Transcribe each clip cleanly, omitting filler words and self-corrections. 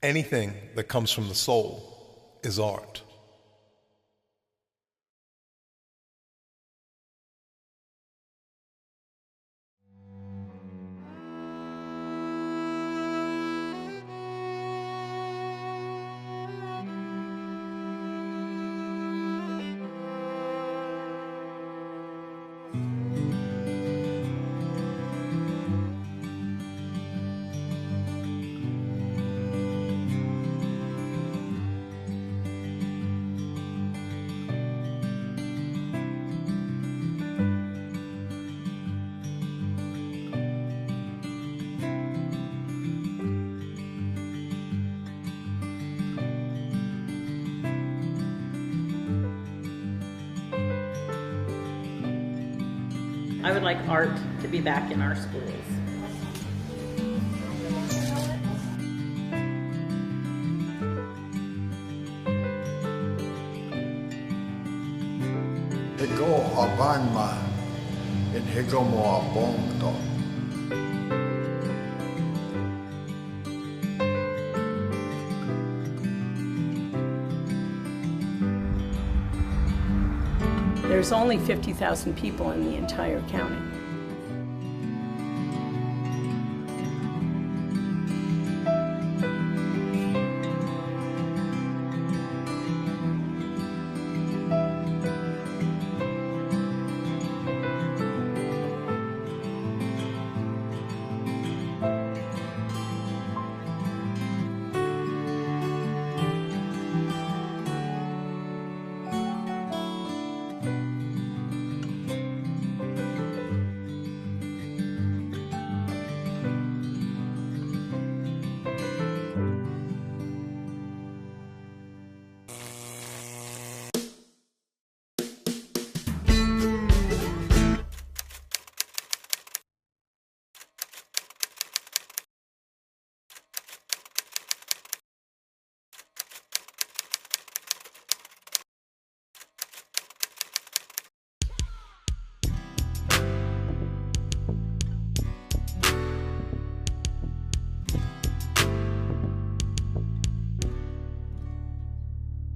Anything that comes from the soul is art. I would like art to be back in our schools. Higo abanma in higo mo abongdo. There's only 50,000 people in the entire county.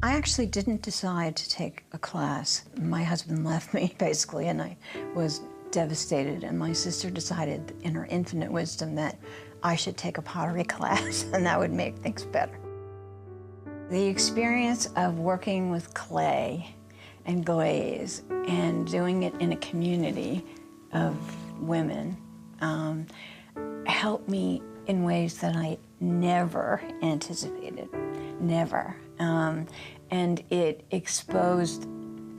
I actually didn't decide to take a class. My husband left me, basically, and I was devastated. And my sister decided, in her infinite wisdom, that I should take a pottery class, and that would make things better. The experience of working with clay and glaze and doing it in a community of women helped me in ways that I never anticipated, never. And it exposed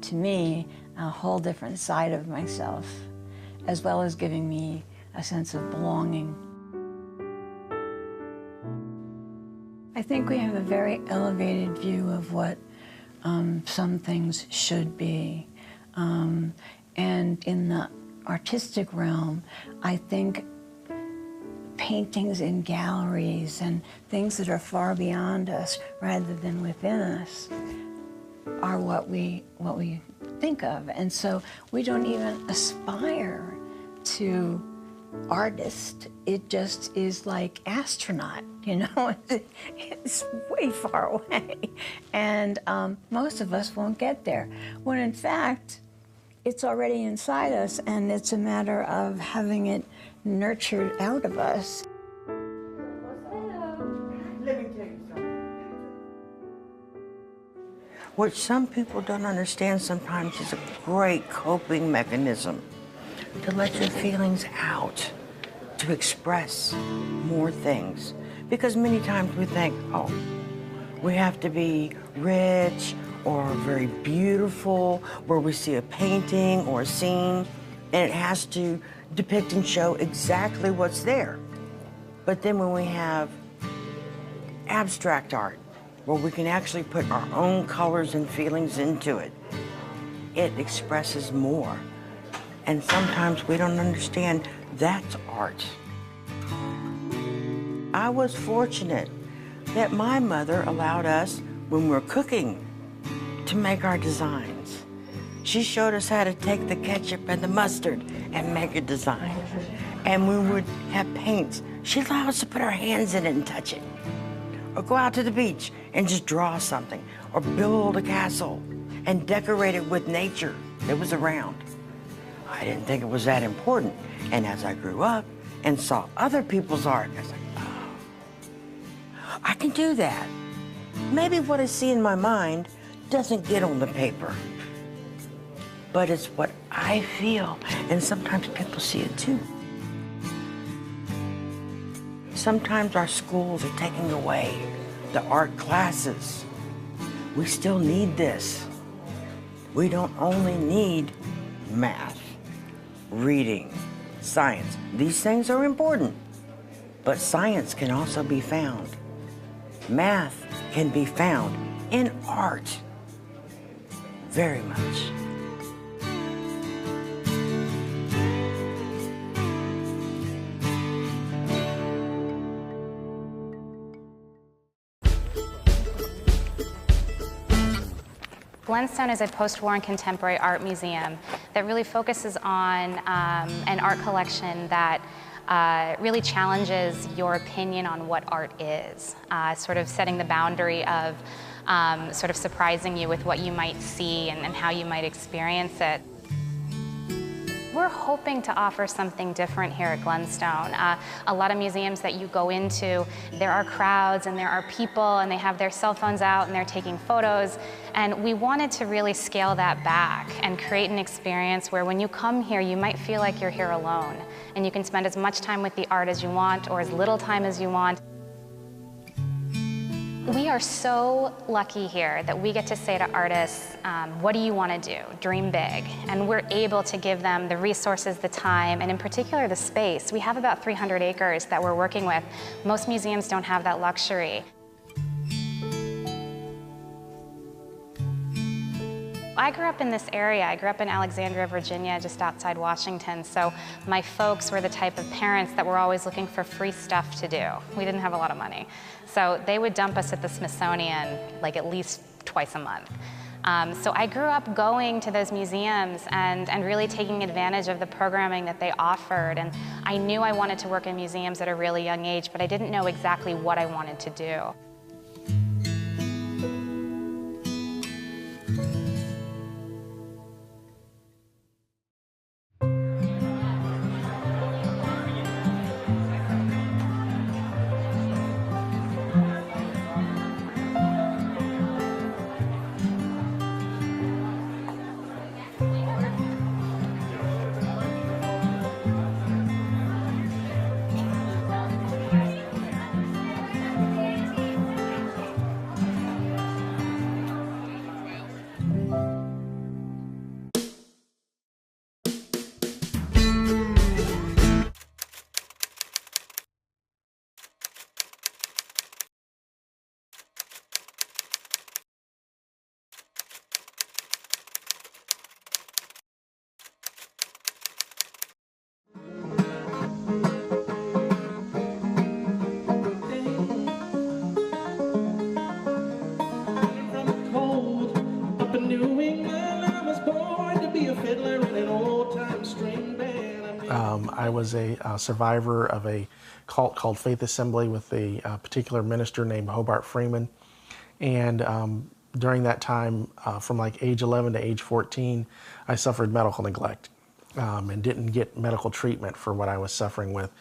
to me a whole different side of myself, as well as giving me a sense of belonging. I think we have a very elevated view of what some things should be. And in the artistic realm, I think paintings in galleries and things that are far beyond us rather than within us are what we think of. And so we don't even aspire to artist. It just is like astronaut, you know? It's way far away. And most of us won't get there, when in fact, it's already inside us, and it's a matter of having it nurtured out of us. Let me tell you something. What some people don't understand sometimes is a great coping mechanism to let your feelings out, to express more things. Because many times we think, oh, we have to be rich or very beautiful, where we see a painting or a scene, and it has to depict and show exactly what's there. But then when we have abstract art, where we can actually put our own colors and feelings into it, it expresses more. And sometimes we don't understand that's art. I was fortunate that my mother allowed us, when we were cooking, to make our designs. She showed us how to take the ketchup and the mustard and make a design. And we would have paints. She allowed us to put our hands in it and touch it. or go out to the beach and just draw something, or build a castle and decorate it with nature that was around. I didn't think it was that important. And as I grew up and saw other people's art, I was like, oh, I can do that. Maybe what I see in my mind doesn't get on the paper, but it's what I feel, and sometimes people see it too. Sometimes our schools are taking away the art classes. We still need this. We don't only need math, reading, science. These things are important, but science can also be found. Math can be found in art very much. Glenstone is a post-war and contemporary art museum that really focuses on an art collection that really challenges your opinion on what art is, sort of setting the boundary of sort of surprising you with what you might see and how you might experience it. We're hoping to offer something different here at Glenstone. A lot of museums that you go into, there are crowds and there are people and they have their cell phones out and they're taking photos. And we wanted to really scale that back and create an experience where when you come here, you might feel like you're here alone. And you can spend as much time with the art as you want or as little time as you want. We are so lucky here that we get to say to artists, what do you want to do? Dream big. And we're able to give them the resources, the time, and in particular the space. We have about 300 acres that we're working with. Most museums don't have that luxury. I grew up in this area. I grew up in Alexandria, Virginia, just outside Washington. So my folks were the type of parents that were always looking for free stuff to do. We didn't have a lot of money. So they would dump us at the Smithsonian like at least twice a month. So I grew up going to those museums and really taking advantage of the programming that they offered. And I knew I wanted to work in museums at a really young age, but I didn't know exactly what I wanted to do. I was a survivor of a cult called Faith Assembly with a particular minister named Hobart Freeman. And during that time, from like age 11 to age 14, I suffered medical neglect and didn't get medical treatment for what I was suffering with,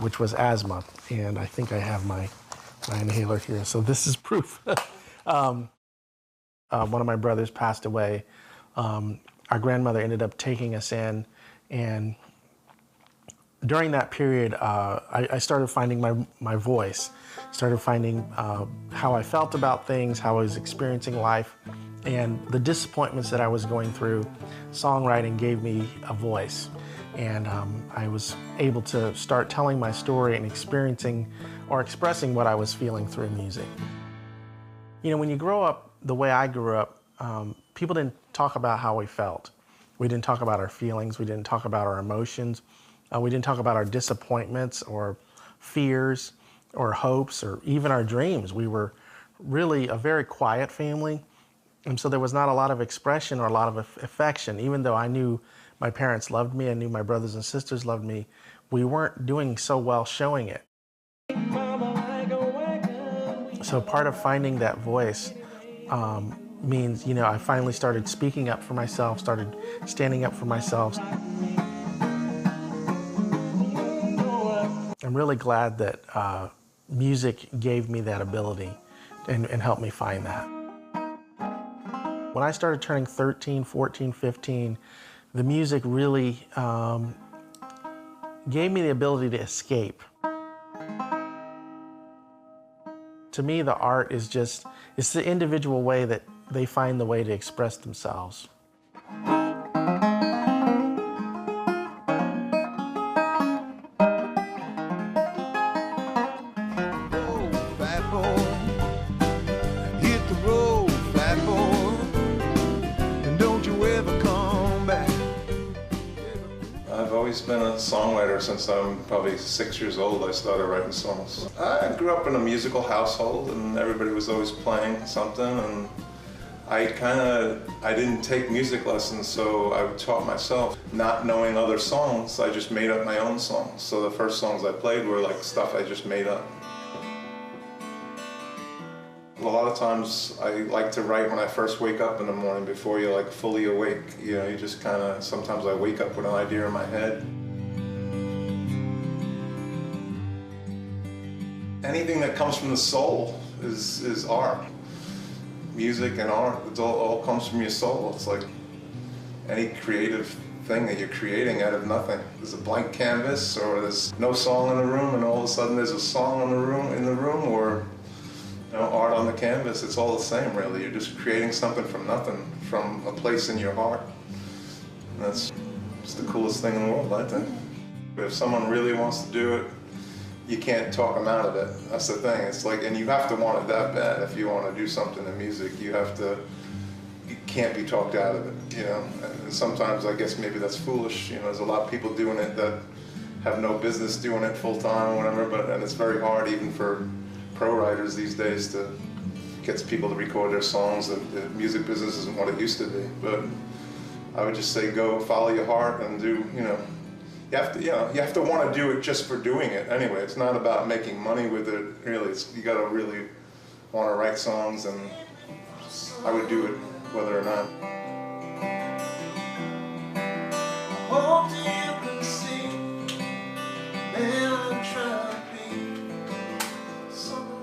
which was asthma. And I think I have my inhaler here. So this is proof. One of my brothers passed away. Our grandmother ended up taking us in, and during that period, I started finding my voice, started finding how I felt about things, how I was experiencing life, and the disappointments that I was going through. Songwriting gave me a voice, and I was able to start telling my story and experiencing or expressing what I was feeling through music. You know, when you grow up the way I grew up, people didn't talk about how we felt. We didn't talk about our feelings. We didn't talk about our emotions. We didn't talk about our disappointments or fears or hopes or even our dreams. We were really a very quiet family, and so there was not a lot of expression or a lot of affection. Even though I knew my parents loved me, I knew my brothers and sisters loved me, we weren't doing so well showing it. So part of finding that voice means, you know, I finally started speaking up for myself, started standing up for myself. I'm really glad that music gave me that ability and helped me find that. When I started turning 13, 14, 15, the music really gave me the ability to escape. To me, the art is just, it's the individual way that they find the way to express themselves. I've always been a songwriter since I'm probably 6 years old. I started writing songs. I grew up in a musical household and everybody was always playing something, and I didn't take music lessons, so I taught myself. Not knowing other songs, I just made up my own songs. So the first songs I played were like stuff I just made up. A lot of times I like to write when I first wake up in the morning before you're like fully awake. You know, you just kind of, sometimes I wake up with an idea in my head. Anything that comes from the soul is art. Music and art, it all comes from your soul. It's like any creative thing that you're creating out of nothing. There's a blank canvas, or there's no song in the room and all of a sudden there's a song in the room, or you know, art on the canvas. It's all the same, really. You're just creating something from nothing, from a place in your heart. And that's the coolest thing in the world, I think. If someone really wants to do it, you can't talk them out of it. That's the thing. It's like, and you have to want it that bad. If you want to do something in music, you can't be talked out of it, you know. And sometimes I guess maybe that's foolish. You know, there's a lot of people doing it that have no business doing it full time or whatever, and it's very hard even for pro writers these days to get people to record their songs. The music business isn't what it used to be. But I would just say go follow your heart and do, you know, you have to want to do it just for doing it anyway. It's not about making money with it, really. You got to really want to write songs, and I would do it whether or not. Hope you can see, man, I'm trying to be someone.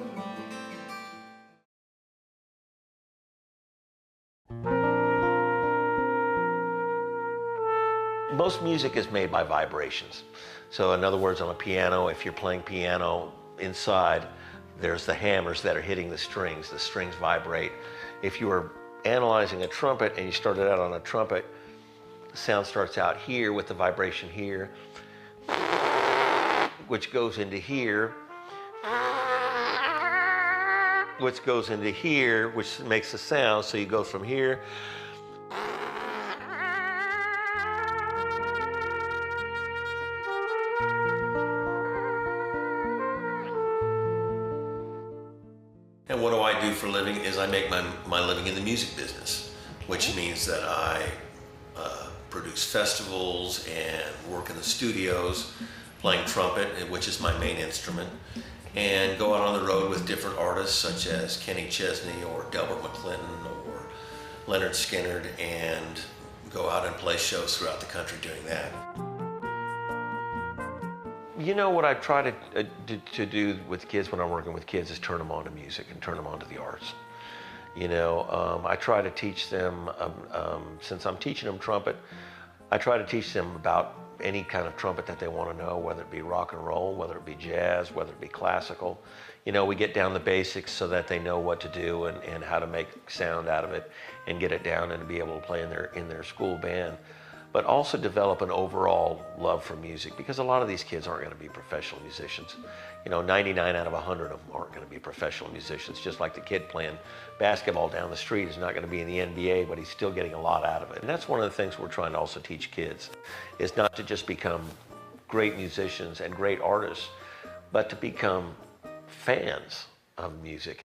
Most music is made by vibrations. So in other words, on a piano, if you're playing piano inside, there's the hammers that are hitting the strings vibrate. If you were analyzing a trumpet and you started out on a trumpet, the sound starts out here with the vibration here, which goes into here, which goes into here, which makes the sound. So you go from here And what do I do for a living is I make my living in the music business, which means that I produce festivals and work in the studios playing trumpet, which is my main instrument, and go out on the road with different artists such as Kenny Chesney or Delbert McClinton or Leonard Skinner, and go out and play shows throughout the country doing that. You know, what I try to do with kids when I'm working with kids is turn them on to music and turn them on to the arts. You know, I try to teach them, since I'm teaching them trumpet, I try to teach them about any kind of trumpet that they want to know, whether it be rock and roll, whether it be jazz, whether it be classical. You know, we get down the basics so that they know what to do and how to make sound out of it and get it down and to be able to play in their school band. But also develop an overall love for music, because a lot of these kids aren't going to be professional musicians. You know, 99 out of 100 of them aren't going to be professional musicians, just like the kid playing basketball down the street is not going to be in the NBA, but he's still getting a lot out of it. And that's one of the things we're trying to also teach kids, is not to just become great musicians and great artists, but to become fans of music.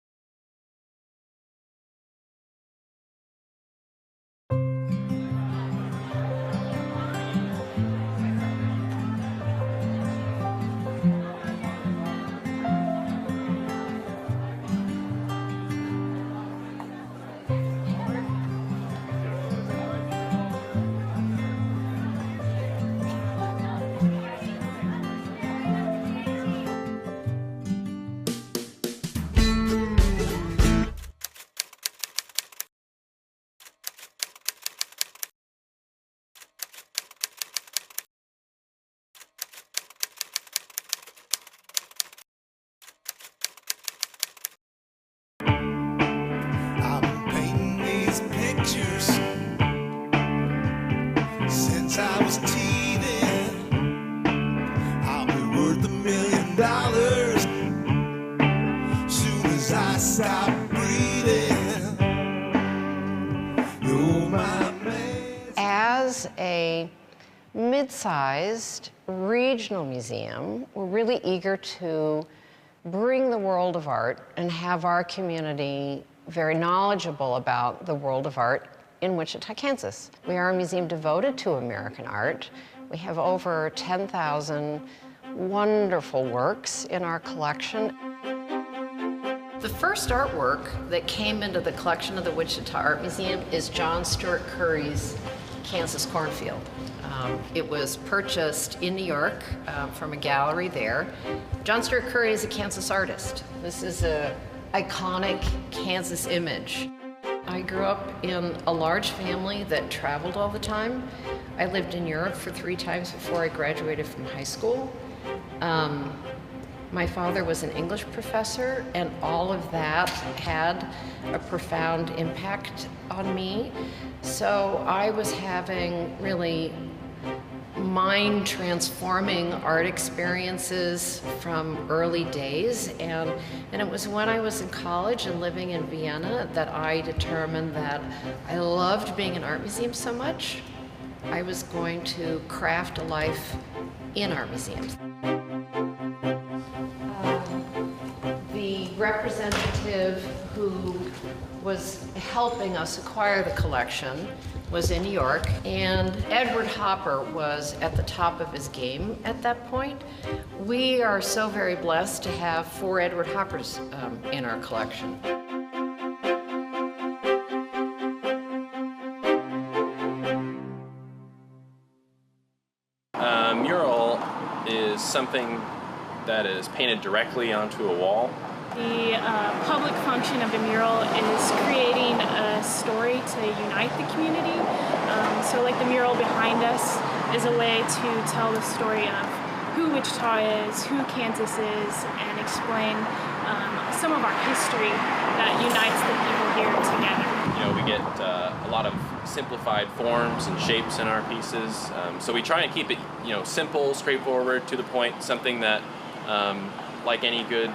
as a mid-sized regional museum, we're really eager to bring the world of art and have our community very knowledgeable about the world of art in Wichita, Kansas. We are a museum devoted to American art. We have over 10,000 wonderful works in our collection. The first artwork that came into the collection of the Wichita Art Museum is John Stuart Curry's Kansas Cornfield. It was purchased in New York from a gallery there. John Stuart Curry is a Kansas artist. This is an iconic Kansas image. I grew up in a large family that traveled all the time. I lived in Europe for 3 times before I graduated from high school. My father was an English professor, and all of that had a profound impact on me. So I was having really mind-transforming art experiences from early days, and it was when I was in college and living in Vienna that I determined that I loved being in art museums so much, I was going to craft a life in art museums. The representative who was helping us acquire the collection was in New York, and Edward Hopper was at the top of his game at that point. We are so very blessed to have 4 Edward Hoppers in our collection. Mural is something that is painted directly onto a wall. The public function of a mural is creating a story to unite the community. So like the mural behind us is a way to tell the story of who Wichita is, who Kansas is, and explain some of our history that unites the people here together. You know, we get a lot of simplified forms and shapes in our pieces. So we try and keep it, you know, simple, straightforward, to the point, something that, like any good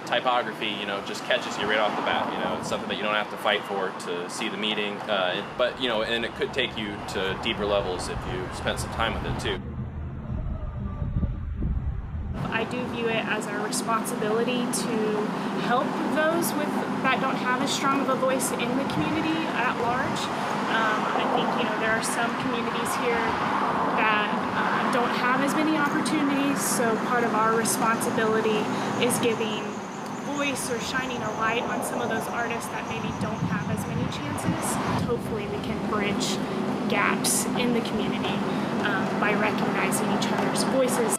typography, you know, just catches you right off the bat. You know, it's something that you don't have to fight for to see the meaning. But, you know, and it could take you to deeper levels if you spent some time with it, too. I do view it as our responsibility to help those that don't have as strong of a voice in the community at large. I think, you know, there are some communities here that don't have as many opportunities, so part of our responsibility is giving voice or shining a light on some of those artists that maybe don't have as many chances. Hopefully we can bridge gaps in the community by recognizing each other's voices.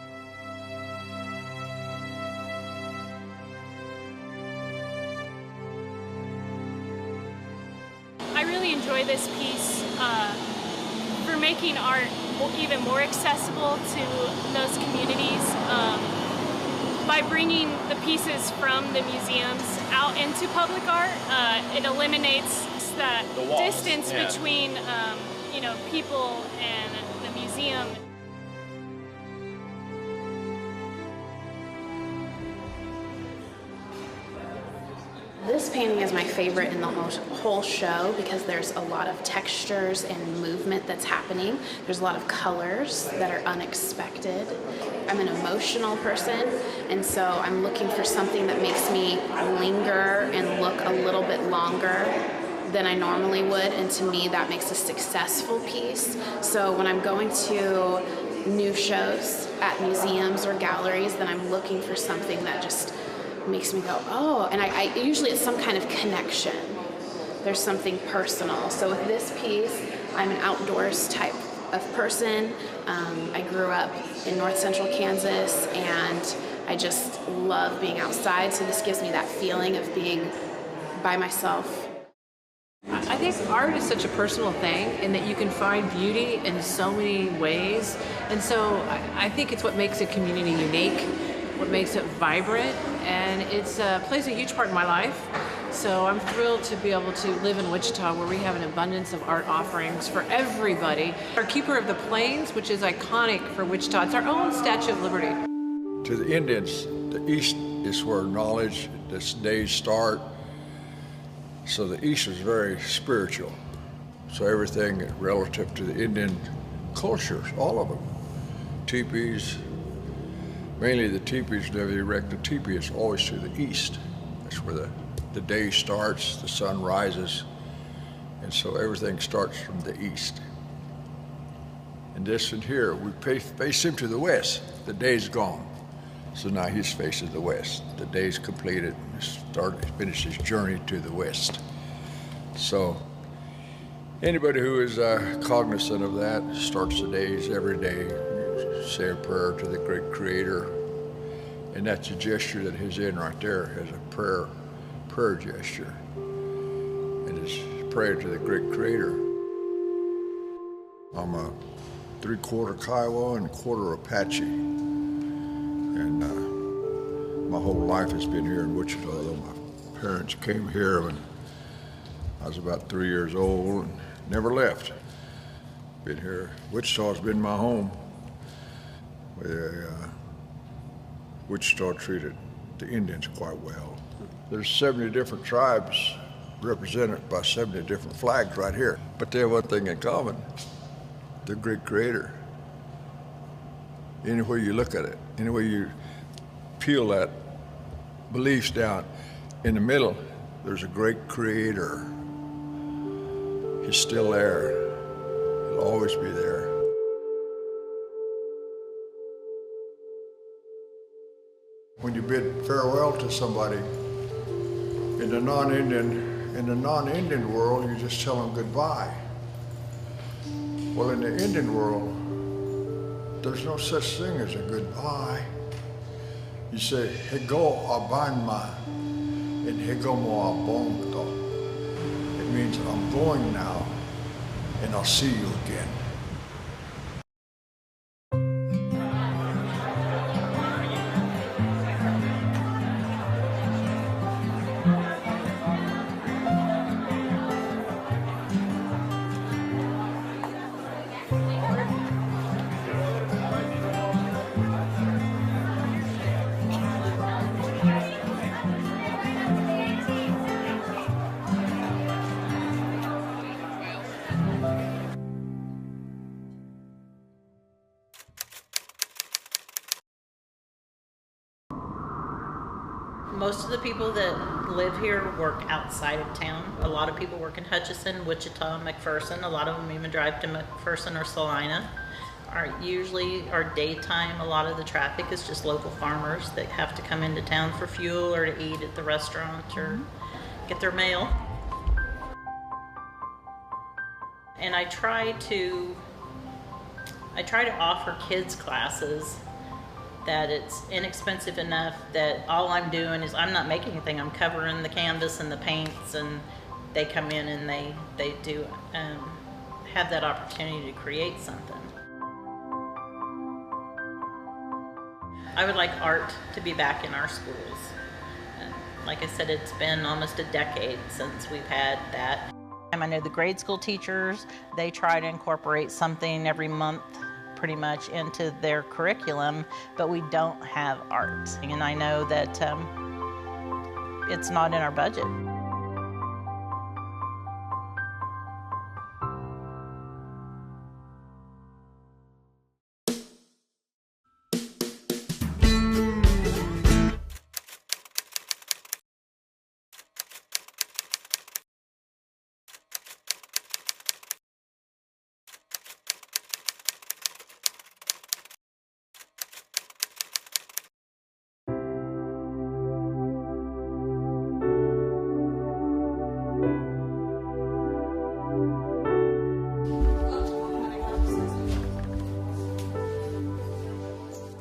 I really enjoy this piece for making art even more accessible to those communities. By bringing the pieces from the museums out into public art, it eliminates that distance between you know, people and the museum. This painting is my favorite in the whole show because there's a lot of textures and movement that's happening. There's a lot of colors that are unexpected. I'm an emotional person, and so I'm looking for something that makes me linger and look a little bit longer than I normally would, and to me that makes a successful piece. So when I'm going to new shows at museums or galleries, then I'm looking for something that just makes me go, oh, and I usually it's some kind of connection. There's something personal. So with this piece, I'm an outdoors type of person. I grew up in north central Kansas, and I just love being outside, so this gives me that feeling of being by myself. I think art is such a personal thing, in that you can find beauty in so many ways, and so I think it's what makes a community unique, what makes it vibrant, and it plays a huge part in my life. So I'm thrilled to be able to live in Wichita, where we have an abundance of art offerings for everybody. Our Keeper of the Plains, which is iconic for Wichita, it's our own Statue of Liberty. To the Indians, the East is where knowledge, this days start. So the East is very spiritual. So everything relative to the Indian cultures, all of them. Teepees, mainly the teepees, never erect a teepee, it's always to the east. That's where the day starts, the sun rises, and so everything starts from the east. And this one here, we face him to the west. The day's gone. So now he's facing the west. The day's completed, he's finished his journey to the west. So anybody who is cognizant of that starts the days every day, say a prayer to the great creator. And that's a gesture that he's in right there, as a prayer gesture. And it's prayer to the great creator. I'm a 3/4 Kiowa and 1/4 Apache. And my whole life has been here in Wichita, though my parents came here when I was about 3 years old and never left. Been here. Wichita's been my home. Wichita treated the Indians quite well. There's 70 different tribes represented by 70 different flags right here. But they have one thing in common, the great creator. Anywhere you look at it, anywhere you peel that beliefs down, in the middle, there's a great creator. He's still there. He'll always be there. When you bid farewell to somebody in the non-Indian world, you just tell them goodbye. Well, in the Indian world, there's no such thing as a goodbye. You say, Hego abanma, and Hego mo abongto. It means I'm going now, and I'll see you again. Most of the people that live here work outside of town. A lot of people work in Hutchinson, Wichita, McPherson. A lot of them even drive to McPherson or Salina. Usually our daytime, a lot of the traffic is just local farmers that have to come into town for fuel or to eat at the restaurant or get their mail. And I try to offer kids classes that it's inexpensive enough that all I'm doing is I'm not making anything. I'm covering the canvas and the paints, and they come in and they do have that opportunity to create something. I would like art to be back in our schools. And like I said, it's been almost a decade since we've had that. I know the grade school teachers, they try to incorporate something every month pretty much into their curriculum, but we don't have art. And I know that it's not in our budget.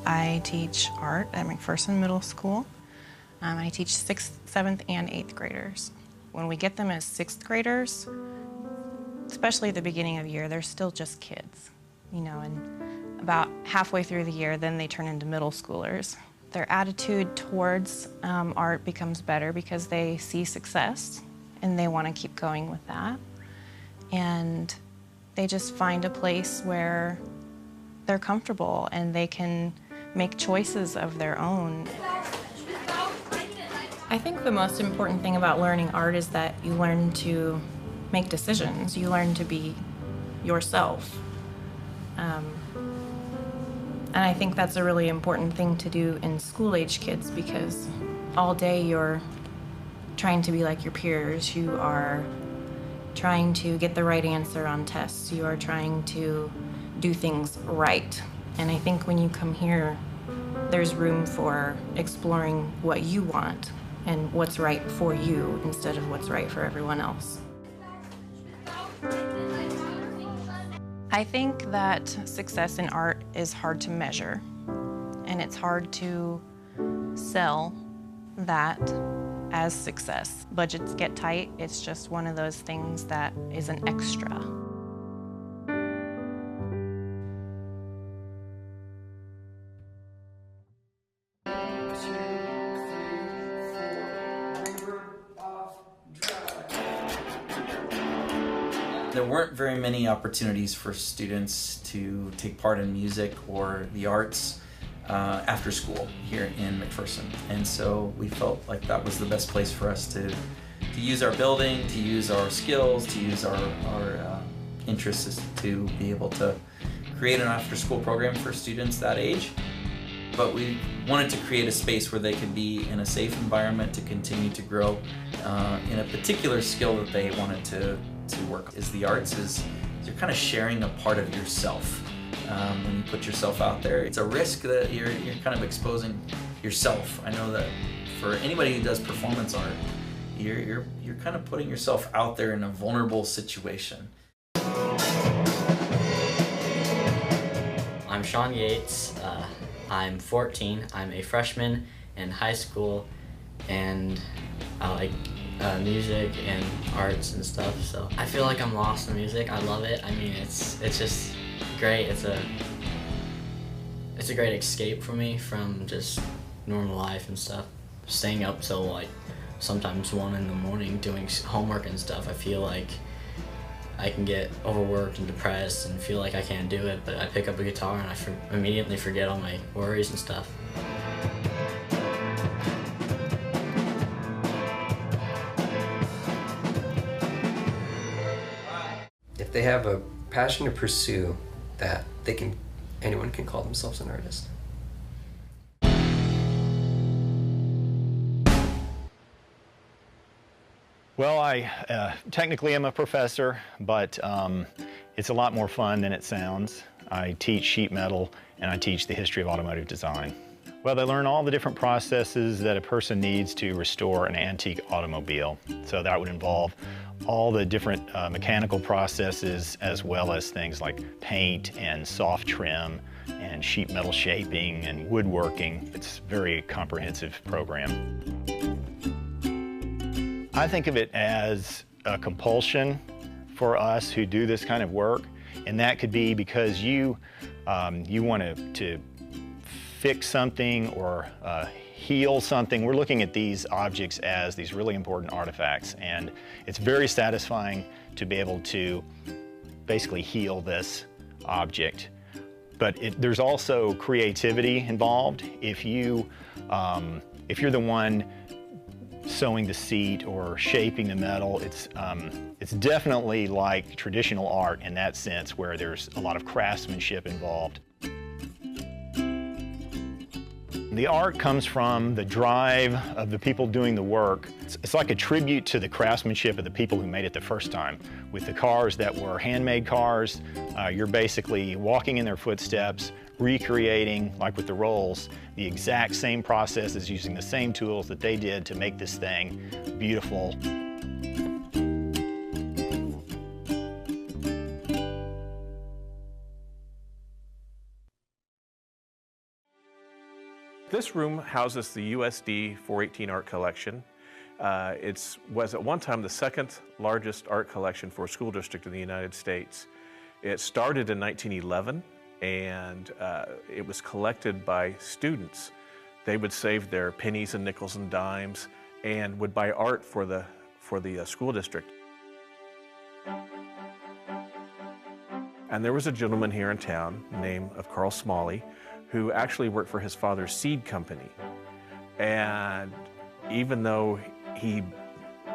I teach art at McPherson Middle School. I teach 6th, 7th, and 8th graders. When we get them as 6th graders, especially at the beginning of the year, they're still just kids, you know, and about halfway through the year, then they turn into middle schoolers. Their attitude towards art becomes better because they see success and they want to keep going with that. And they just find a place where they're comfortable and they can make choices of their own. I think the most important thing about learning art is that you learn to make decisions. You learn to be yourself. And I think that's a really important thing to do in school-age kids, because all day you're trying to be like your peers. You are trying to get the right answer on tests. You are trying to do things right. And I think when you come here, there's room for exploring what you want and what's right for you instead of what's right for everyone else. I think that success in art is hard to measure, and it's hard to sell that as success. Budgets get tight. It's just one of those things that is an extra. There weren't very many opportunities for students to take part in music or the arts after school here in McPherson. And so we felt like that was the best place for us to use our building, to use our skills, to use our interests to be able to create an after-school program for students that age. But we wanted to create a space where they could be in a safe environment to continue to grow in a particular skill that they wanted to work. Is the arts is you're kind of sharing a part of yourself. When you put yourself out there, it's a risk that you're kind of exposing yourself. I know that for anybody who does performance art, you're kind of putting yourself out there in a vulnerable situation. I'm Sean Yates. I'm 14. I'm a freshman in high school, and I like music and arts and stuff. So I feel like I'm lost in music. I love it. I mean, it's just great. It's a great escape for me from just normal life and stuff. Staying up till like sometimes 1 in the morning doing homework and stuff. I feel like I can get overworked and depressed and feel like I can't do it, but I pick up a guitar and I immediately forget all my worries and stuff. If they have a passion to pursue that, anyone can call themselves an artist. Well, I technically am a professor, but it's a lot more fun than it sounds. I teach sheet metal and I teach the history of automotive design. Well, they learn all the different processes that a person needs to restore an antique automobile. So that would involve all the different mechanical processes, as well as things like paint and soft trim and sheet metal shaping and woodworking. It's a very comprehensive program. I think of it as a compulsion for us who do this kind of work, and that could be because you want to fix something or heal something. We're looking at these objects as these really important artifacts, and it's very satisfying to be able to basically heal this object. But there's also creativity involved. If you're the one sewing the seat or shaping the metal, it's definitely like traditional art in that sense, where there's a lot of craftsmanship involved. The art comes from the drive of the people doing the work. It's like a tribute to the craftsmanship of the people who made it the first time. With the cars that were handmade cars, you're basically walking in their footsteps, recreating, like with the rolls, the exact same processes, using the same tools that they did to make this thing beautiful. This room houses the USD 418 art collection. It was at one time the second largest art collection for a school district in the United States. It started in 1911, and it was collected by students. They would save their pennies and nickels and dimes and would buy art for the school district. And there was a gentleman here in town named Carl Smalley, who actually worked for his father's seed company. And even though he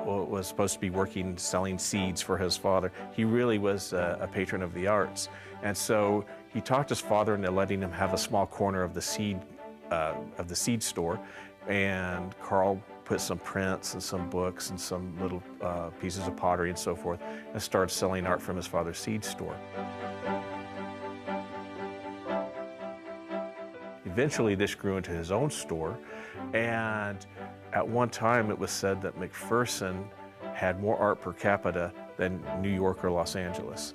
was supposed to be working selling seeds for his father. He really was a patron of the arts. And so he talked his father into letting him have a small corner of the seed store. And Carl put some prints and some books and some little pieces of pottery and so forth, and started selling art from his father's seed store. Eventually this grew into his own store, and at one time it was said that McPherson had more art per capita than New York or Los Angeles.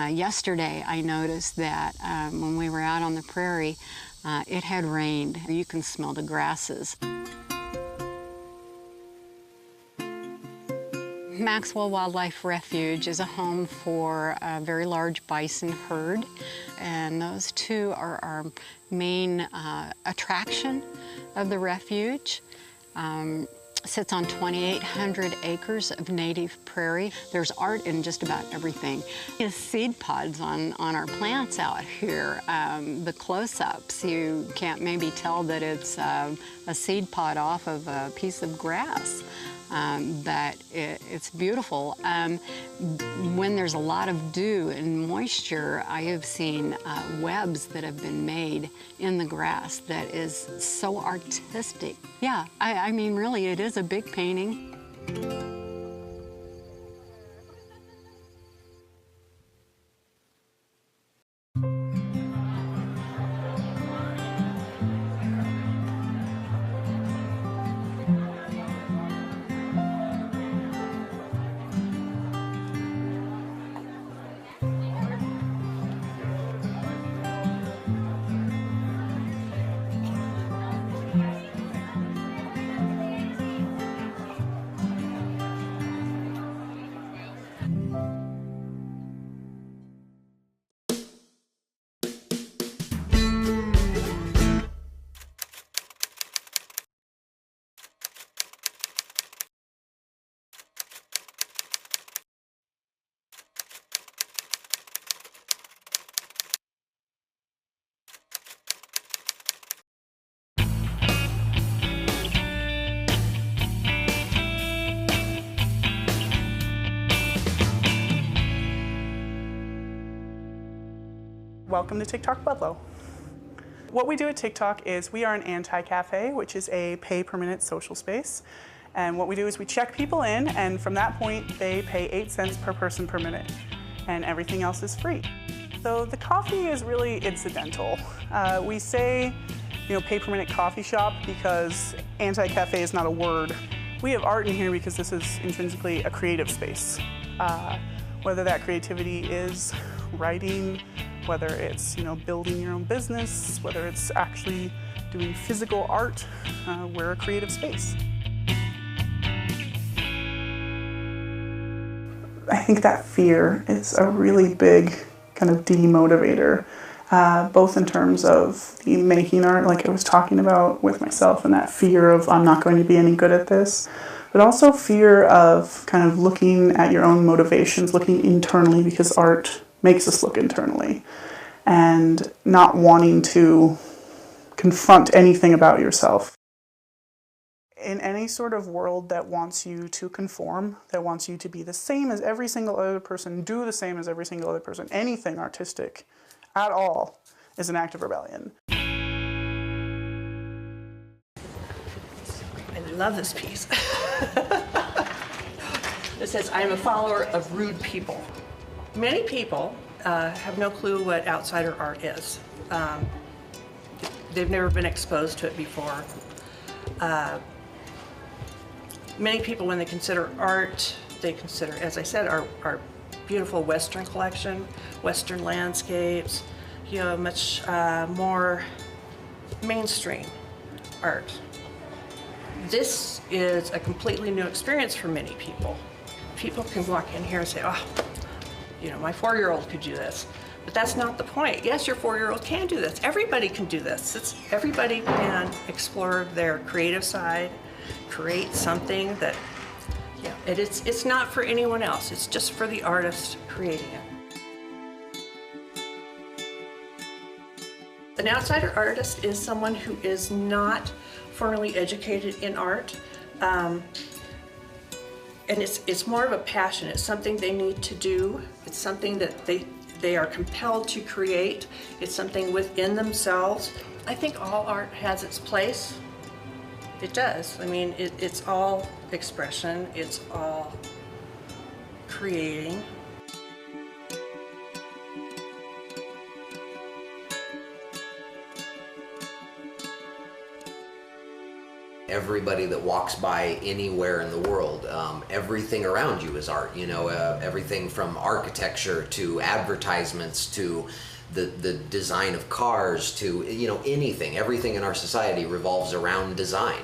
Yesterday I noticed that when we were out on the prairie, it had rained. You can smell the grasses. Maxwell Wildlife Refuge is a home for a very large bison herd, and those two are our main attraction of the refuge. Sits on 2,800 acres of native prairie. There's art in just about everything. There's seed pods on our plants out here. The close-ups, you can't maybe tell that it's a seed pod off of a piece of grass. But it's beautiful. When there's a lot of dew and moisture, I have seen webs that have been made in the grass that is so artistic. Yeah, I mean, really, it is a big painting. Welcome to TikTok Budlow. What we do at TikTok is we are an anti-cafe, which is a pay-per-minute social space. And what we do is we check people in, and from that point, they pay 8 cents per person per minute, and everything else is free. So the coffee is really incidental. We say, pay-per-minute coffee shop because anti-cafe is not a word. We have art in here because this is intrinsically a creative space. Whether that creativity is writing, whether it's building your own business, whether it's actually doing physical art, we're a creative space. I think that fear is a really big kind of demotivator, both in terms of the making art, like I was talking about with myself, and that fear of I'm not going to be any good at this, but also fear of kind of looking at your own motivations, looking internally, because art makes us look internally, and not wanting to confront anything about yourself. In any sort of world that wants you to conform, that wants you to be the same as every single other person, do the same as every single other person, anything artistic at all is an act of rebellion. I love this piece. It says, I am a follower of rude people. Many people have no clue what outsider art is. They've never been exposed to it before. Many people, when they consider art, they consider, as I said, our beautiful Western collection, Western landscapes, much more mainstream art. This is a completely new experience for many people. People can walk in here and say, oh, my 4-year-old could do this. But that's not the point. Yes, your 4-year-old can do this. Everybody can do this. Everybody can explore their creative side, create something that, it's not for anyone else. It's just for the artist creating it. An outsider artist is someone who is not formally educated in art. And it's more of a passion. It's something they need to do. It's something that they are compelled to create. It's something within themselves. I think all art has its place. It does. I mean, it's all expression. It's all creating. Everybody that walks by anywhere in the world, everything around you is art, you know, everything from architecture to advertisements to the design of cars to, you know, anything. Everything in our society revolves around design.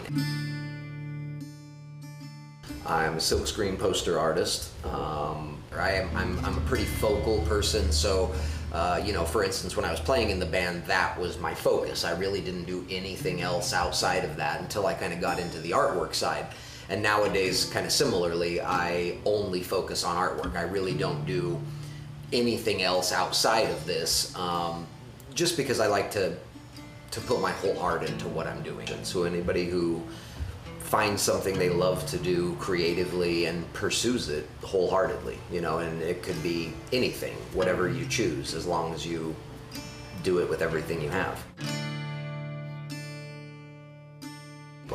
I'm a silkscreen poster artist. I'm a pretty focal person, so you know, for instance, when I was playing in the band, that was my focus. I really didn't do anything else outside of that until I kind of got into the artwork side. And nowadays, kind of similarly, I only focus on artwork. I really don't do anything else outside of this, just because I like to put my whole heart into what I'm doing. And so anybody who finds something they love to do creatively and pursues it wholeheartedly, you know, and it could be anything, whatever you choose, as long as you do it with everything you have.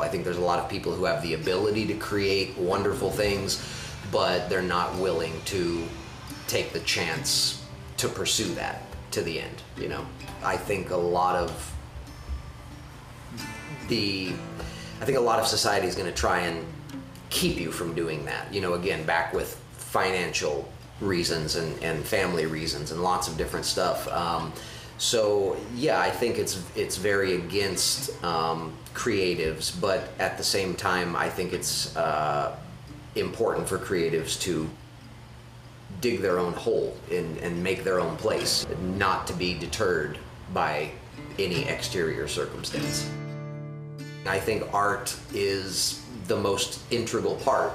I think there's a lot of people who have the ability to create wonderful things, but they're not willing to take the chance to pursue that to the end, you know. I think a lot of society is going to try and keep you from doing that. You know, again, back with financial reasons and family reasons and lots of different stuff. So yeah, I think it's very against creatives, but at the same time, I think it's important for creatives to dig their own hole and make their own place, not to be deterred by any exterior circumstance. I think art is the most integral part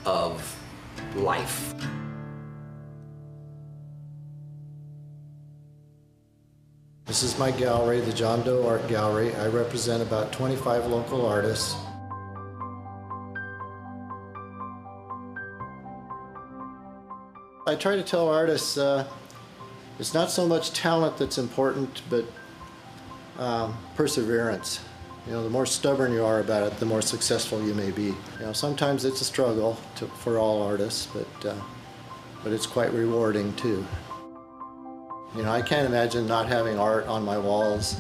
of life. This is my gallery, the John Doe Art Gallery. I represent about 25 local artists. I try to tell artists it's not so much talent that's important, but perseverance. You know, the more stubborn you are about it, the more successful you may be. You know, sometimes it's a struggle for all artists, but it's quite rewarding too. You know, I can't imagine not having art on my walls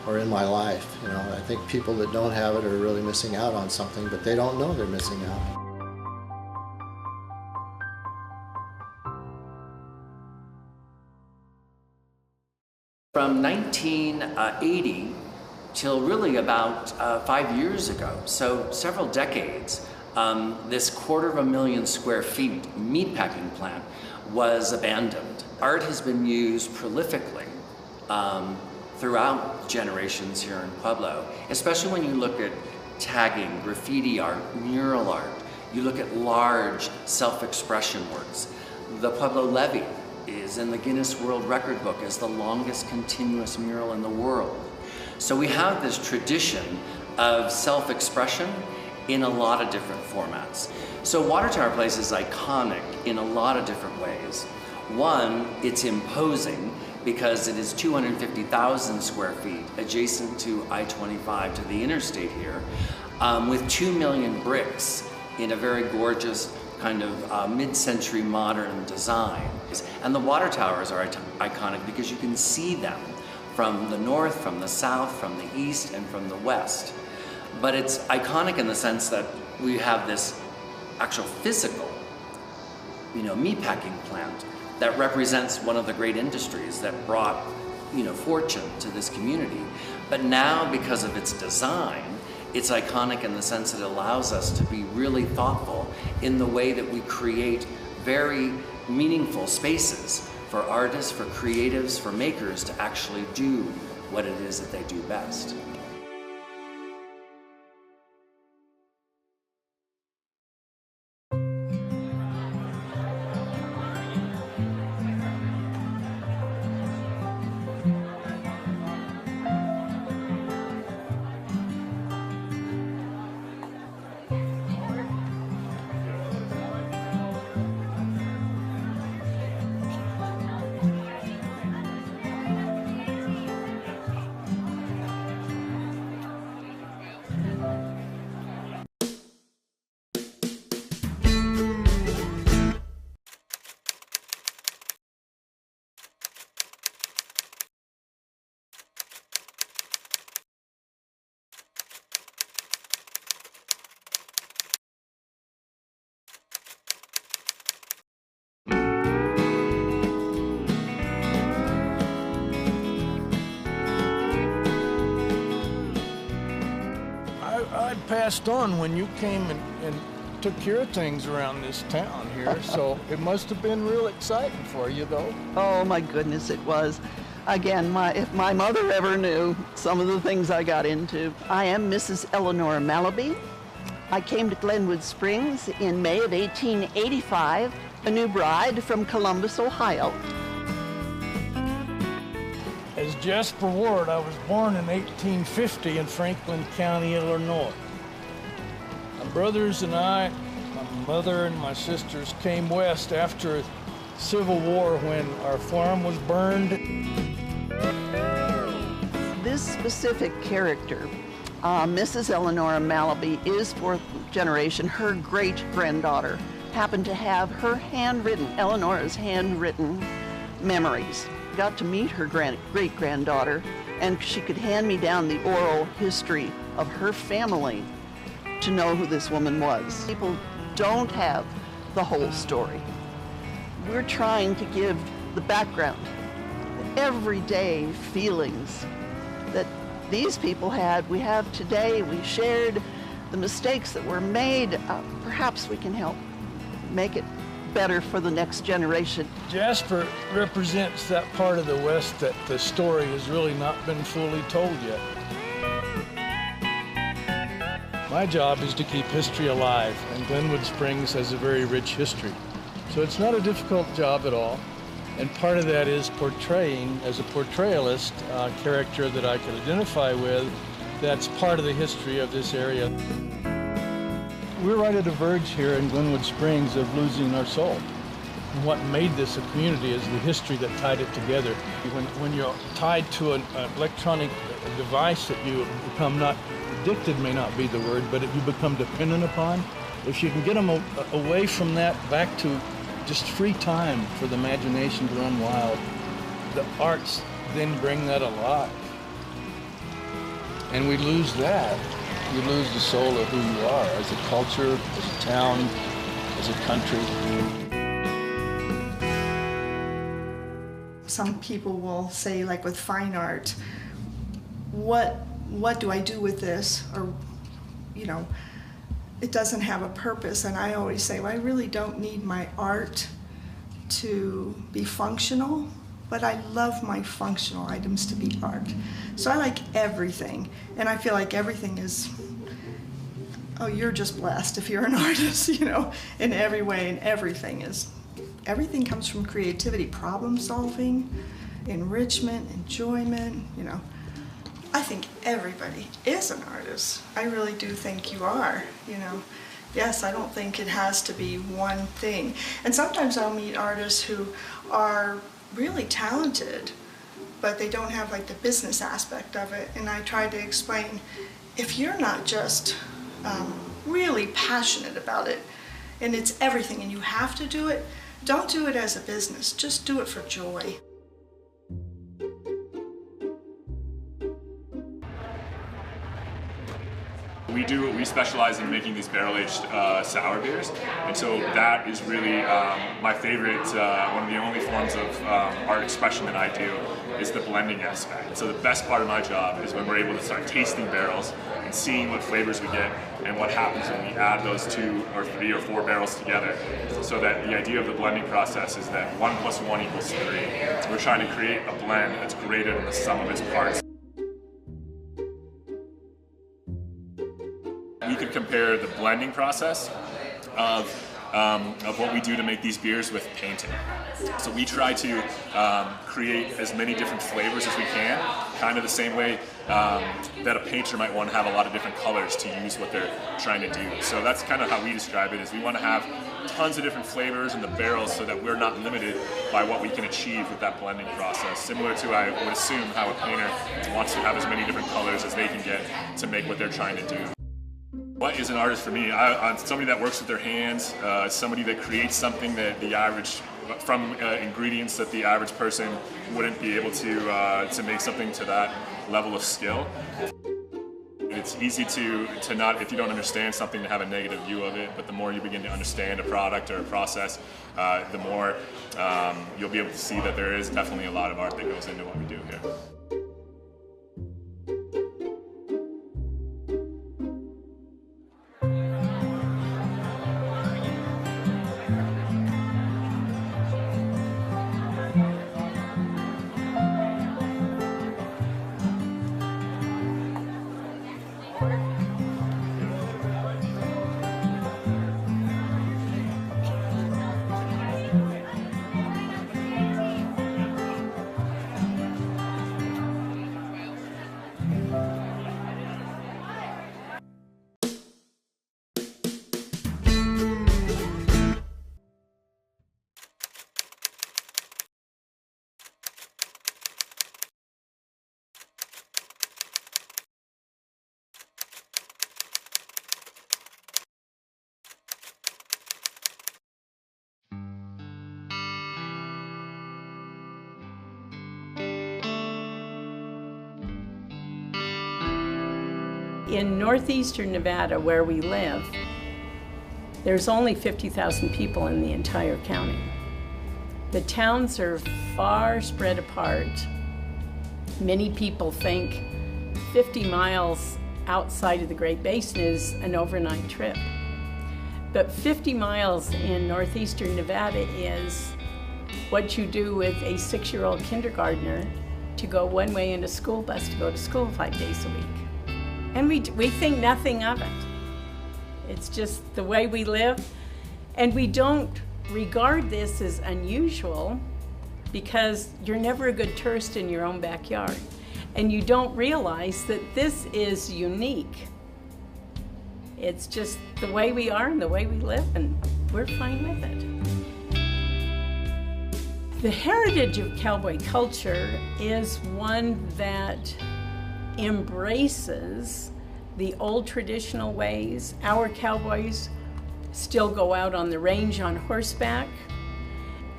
or in my life. You know, I think people that don't have it are really missing out on something, but they don't know they're missing out. From 1980 till really about 5 years ago, so several decades, this 250,000 square feet meatpacking plant was abandoned. Art has been used prolifically throughout generations here in Pueblo, especially when you look at tagging, graffiti art, mural art. You look at large self-expression works. The Pueblo Levee is in the Guinness World Record book as the longest continuous mural in the world. So we have this tradition of self-expression in a lot of different formats. So Water Tower Place is iconic in a lot of different ways. One, it's imposing because it is 250,000 square feet adjacent to I-25 to the interstate here, with 2 million bricks in a very gorgeous kind of mid-century modern design. And the water towers are iconic because you can see them from the north, from the south, from the east, and from the west. But it's iconic in the sense that we have this actual physical, you know, meatpacking plant that represents one of the great industries that brought, you know, fortune to this community. But now, because of its design, it's iconic in the sense that it allows us to be really thoughtful in the way that we create very meaningful spaces for artists, for creatives, for makers to actually do what it is that they do best. passed on when you came and took care of things around this town here, so it must have been real exciting for you, though. Oh my goodness, it was. Again, if my mother ever knew some of the things I got into. I am Mrs. Eleanor Malaby. I came to Glenwood Springs in May of 1885, a new bride from Columbus, Ohio. As Jasper Ward, I was born in 1850 in Franklin County, Illinois. My brothers and I, my mother and my sisters, came west after the Civil War when our farm was burned. This specific character, Mrs. Eleanor Malaby, is fourth generation. Her great-granddaughter happened to have her handwritten, Eleanor's handwritten memories. Got to meet her great-granddaughter, and she could hand me down the oral history of her family to know who this woman was. People don't have the whole story. We're trying to give the background, the everyday feelings that these people had, we have today. We shared the mistakes that were made. Perhaps we can help make it better for the next generation. Jasper represents that part of the West that the story has really not been fully told yet. My job is to keep history alive, and Glenwood Springs has a very rich history. So it's not a difficult job at all. And part of that is portraying, as a portrayalist, a character that I can identify with that's part of the history of this area. We're right at a verge here in Glenwood Springs of losing our soul. And what made this a community is the history that tied it together. When you're tied to an electronic device that you become not addicted, may not be the word, but if you become dependent upon, if you can get them away from that back to just free time for the imagination to run wild, the arts then bring that alive. And we lose that. You lose the soul of who you are as a culture, as a town, as a country. Some people will say, like with fine art, what do I do with this? Or, you know, it doesn't have a purpose. And I always say, well, I really don't need my art to be functional, but I love my functional items to be art. So I like everything. And I feel like everything is, oh, you're just blessed if you're an artist, you know, in every way, and everything comes from creativity, problem solving, enrichment, enjoyment, you know. I think everybody is an artist. I really do think you are, you know. Yes, I don't think it has to be one thing. And sometimes I'll meet artists who are really talented, but they don't have like the business aspect of it. And I try to explain, if you're not just really passionate about it, and it's everything and you have to do it, don't do it as a business, just do it for joy. We specialize in making these barrel-aged sour beers, and so that is really my favorite, one of the only forms of art expression that I do is the blending aspect. So the best part of my job is when we're able to start tasting barrels and seeing what flavors we get and what happens when we add those 2 or 3 or 4 barrels together. So that the idea of the blending process is that 1 + 1 = 3. We're trying to create a blend that's greater than the sum of its parts. You could compare the blending process of what we do to make these beers with painting. So we try to create as many different flavors as we can, kind of the same way that a painter might want to have a lot of different colors to use what they're trying to do. So that's kind of how we describe it, is we want to have tons of different flavors in the barrels so that we're not limited by what we can achieve with that blending process. Similar to, I would assume, how a painter wants to have as many different colors as they can get to make what they're trying to do. What is an artist for me? I'm somebody that works with their hands, somebody that creates something that the average, from ingredients that the average person wouldn't be able to make something to that level of skill. It's easy to not, if you don't understand something, to have a negative view of it, but the more you begin to understand a product or a process, the more you'll be able to see that there is definitely a lot of art that goes into what we do here. In northeastern Nevada, where we live, there's only 50,000 people in the entire county. The towns are far spread apart. Many people think 50 miles outside of the Great Basin is an overnight trip. But 50 miles in northeastern Nevada is what you do with a 6-year-old kindergartner to go one way in a school bus to go to school 5 days a week. And we think nothing of it. It's just the way we live. And we don't regard this as unusual because you're never a good tourist in your own backyard. And you don't realize that this is unique. It's just the way we are and the way we live, and we're fine with it. The heritage of cowboy culture is one that embraces the old traditional ways. Our cowboys still go out on the range on horseback,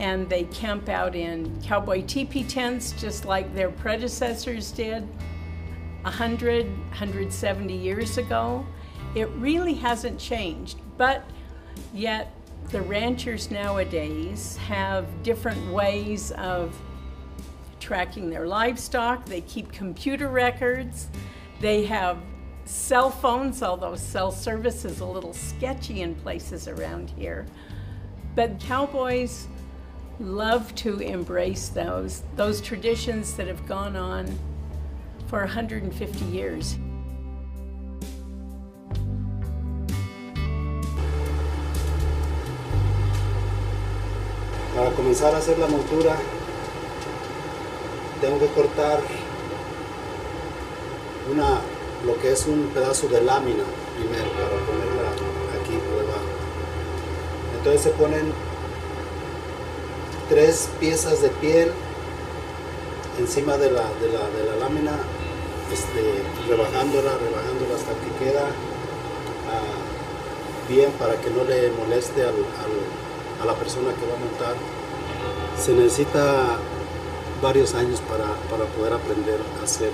and they camp out in cowboy teepee tents just like their predecessors did 170 years ago. It really hasn't changed, but yet the ranchers nowadays have different ways of tracking their livestock. They keep computer records. They have cell phones, although cell service is a little sketchy in places around here. But cowboys love to embrace those traditions that have gone on for 150 years. Para comenzar a hacer la montura, tengo que cortar lo que es un pedazo de lámina primero para ponerla aquí por debajo. Entonces se ponen 3 piezas de piel encima de la lámina, rebajándola hasta que queda bien para que no le moleste a la persona que va a montar. Se necesita varios años para poder aprender a hacer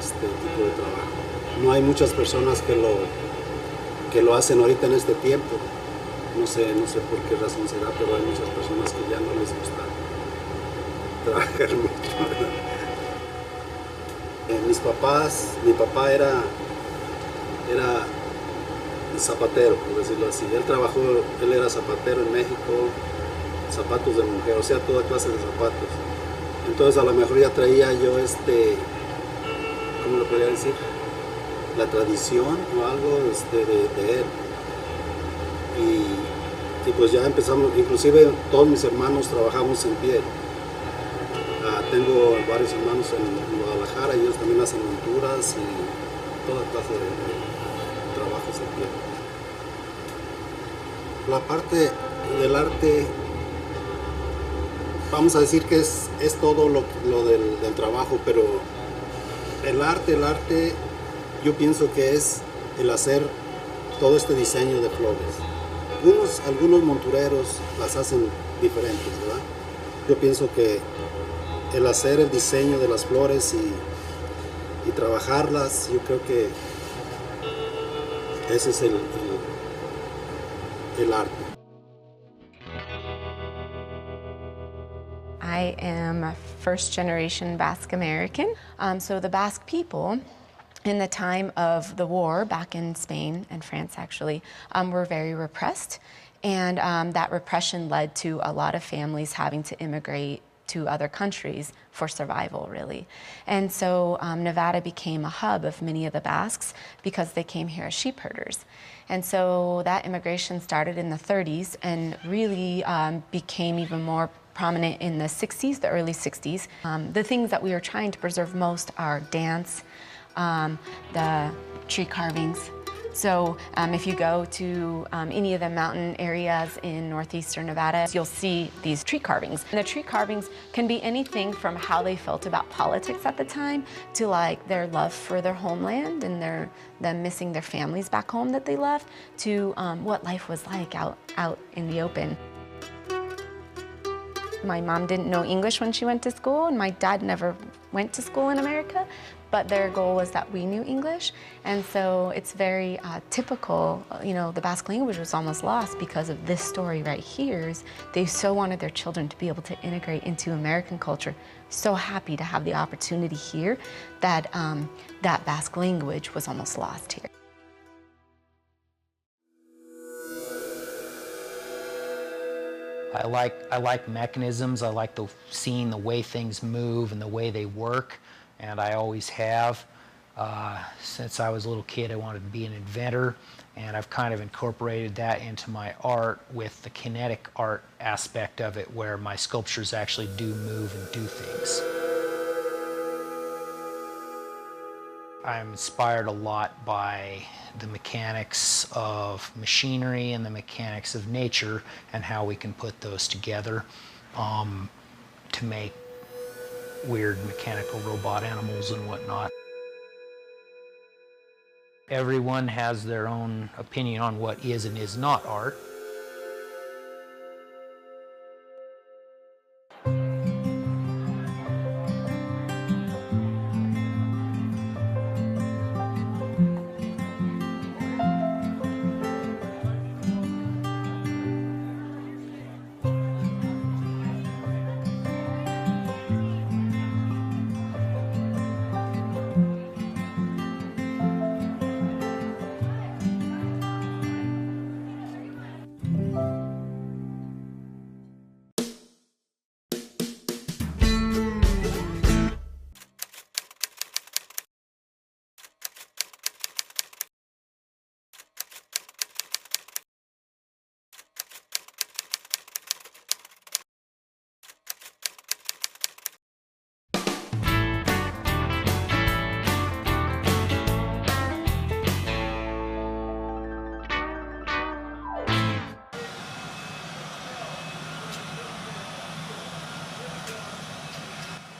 este tipo de trabajo. No hay muchas personas que lo hacen ahorita en este tiempo. No sé por qué razón será, pero hay muchas personas que ya no les gusta trabajar mucho, ¿verdad? Mi papá era zapatero, por decirlo así. Él era zapatero en México, zapatos de mujer, o sea, toda clase de zapatos. Entonces a lo mejor ya traía yo ¿cómo lo podría decir? La tradición o algo de él. Y pues ya empezamos, inclusive todos mis hermanos trabajamos en piel. Tengo varios hermanos en Guadalajara y ellos también hacen monturas y toda clase de trabajos en piel. La parte del arte, vamos a decir que es todo lo del trabajo, pero el arte, yo pienso que es el hacer todo este diseño de flores. Algunos montureros las hacen diferentes, ¿verdad? Yo pienso que el hacer el diseño de las flores y trabajarlas, yo creo que ese es el arte. I am a first-generation Basque American. So the Basque people, in the time of the war back in Spain and France actually, were very repressed. And that repression led to a lot of families having to immigrate to other countries for survival, really. And so Nevada became a hub of many of the Basques because they came here as sheep herders. And so that immigration started in the 30s and really became even more prominent in the 60s, the early 60s. The things that we are trying to preserve most are dance, the tree carvings. So if you go to any of the mountain areas in northeastern Nevada, you'll see these tree carvings. And the tree carvings can be anything from how they felt about politics at the time to like their love for their homeland and them missing their families back home that they left to what life was like out in the open. My mom didn't know English when she went to school, and my dad never went to school in America, but their goal was that we knew English. And so it's very typical, you know, the Basque language was almost lost because of this story right here. They so wanted their children to be able to integrate into American culture. So happy to have the opportunity here that that Basque language was almost lost here. I like mechanisms. I like seeing the way things move and the way they work, and I always have. Since I was a little kid, I wanted to be an inventor, and I've kind of incorporated that into my art with the kinetic art aspect of it, where my sculptures actually do move and do things. I'm inspired a lot by the mechanics of machinery and the mechanics of nature and how we can put those together to make weird mechanical robot animals and whatnot. Everyone has their own opinion on what is and is not art.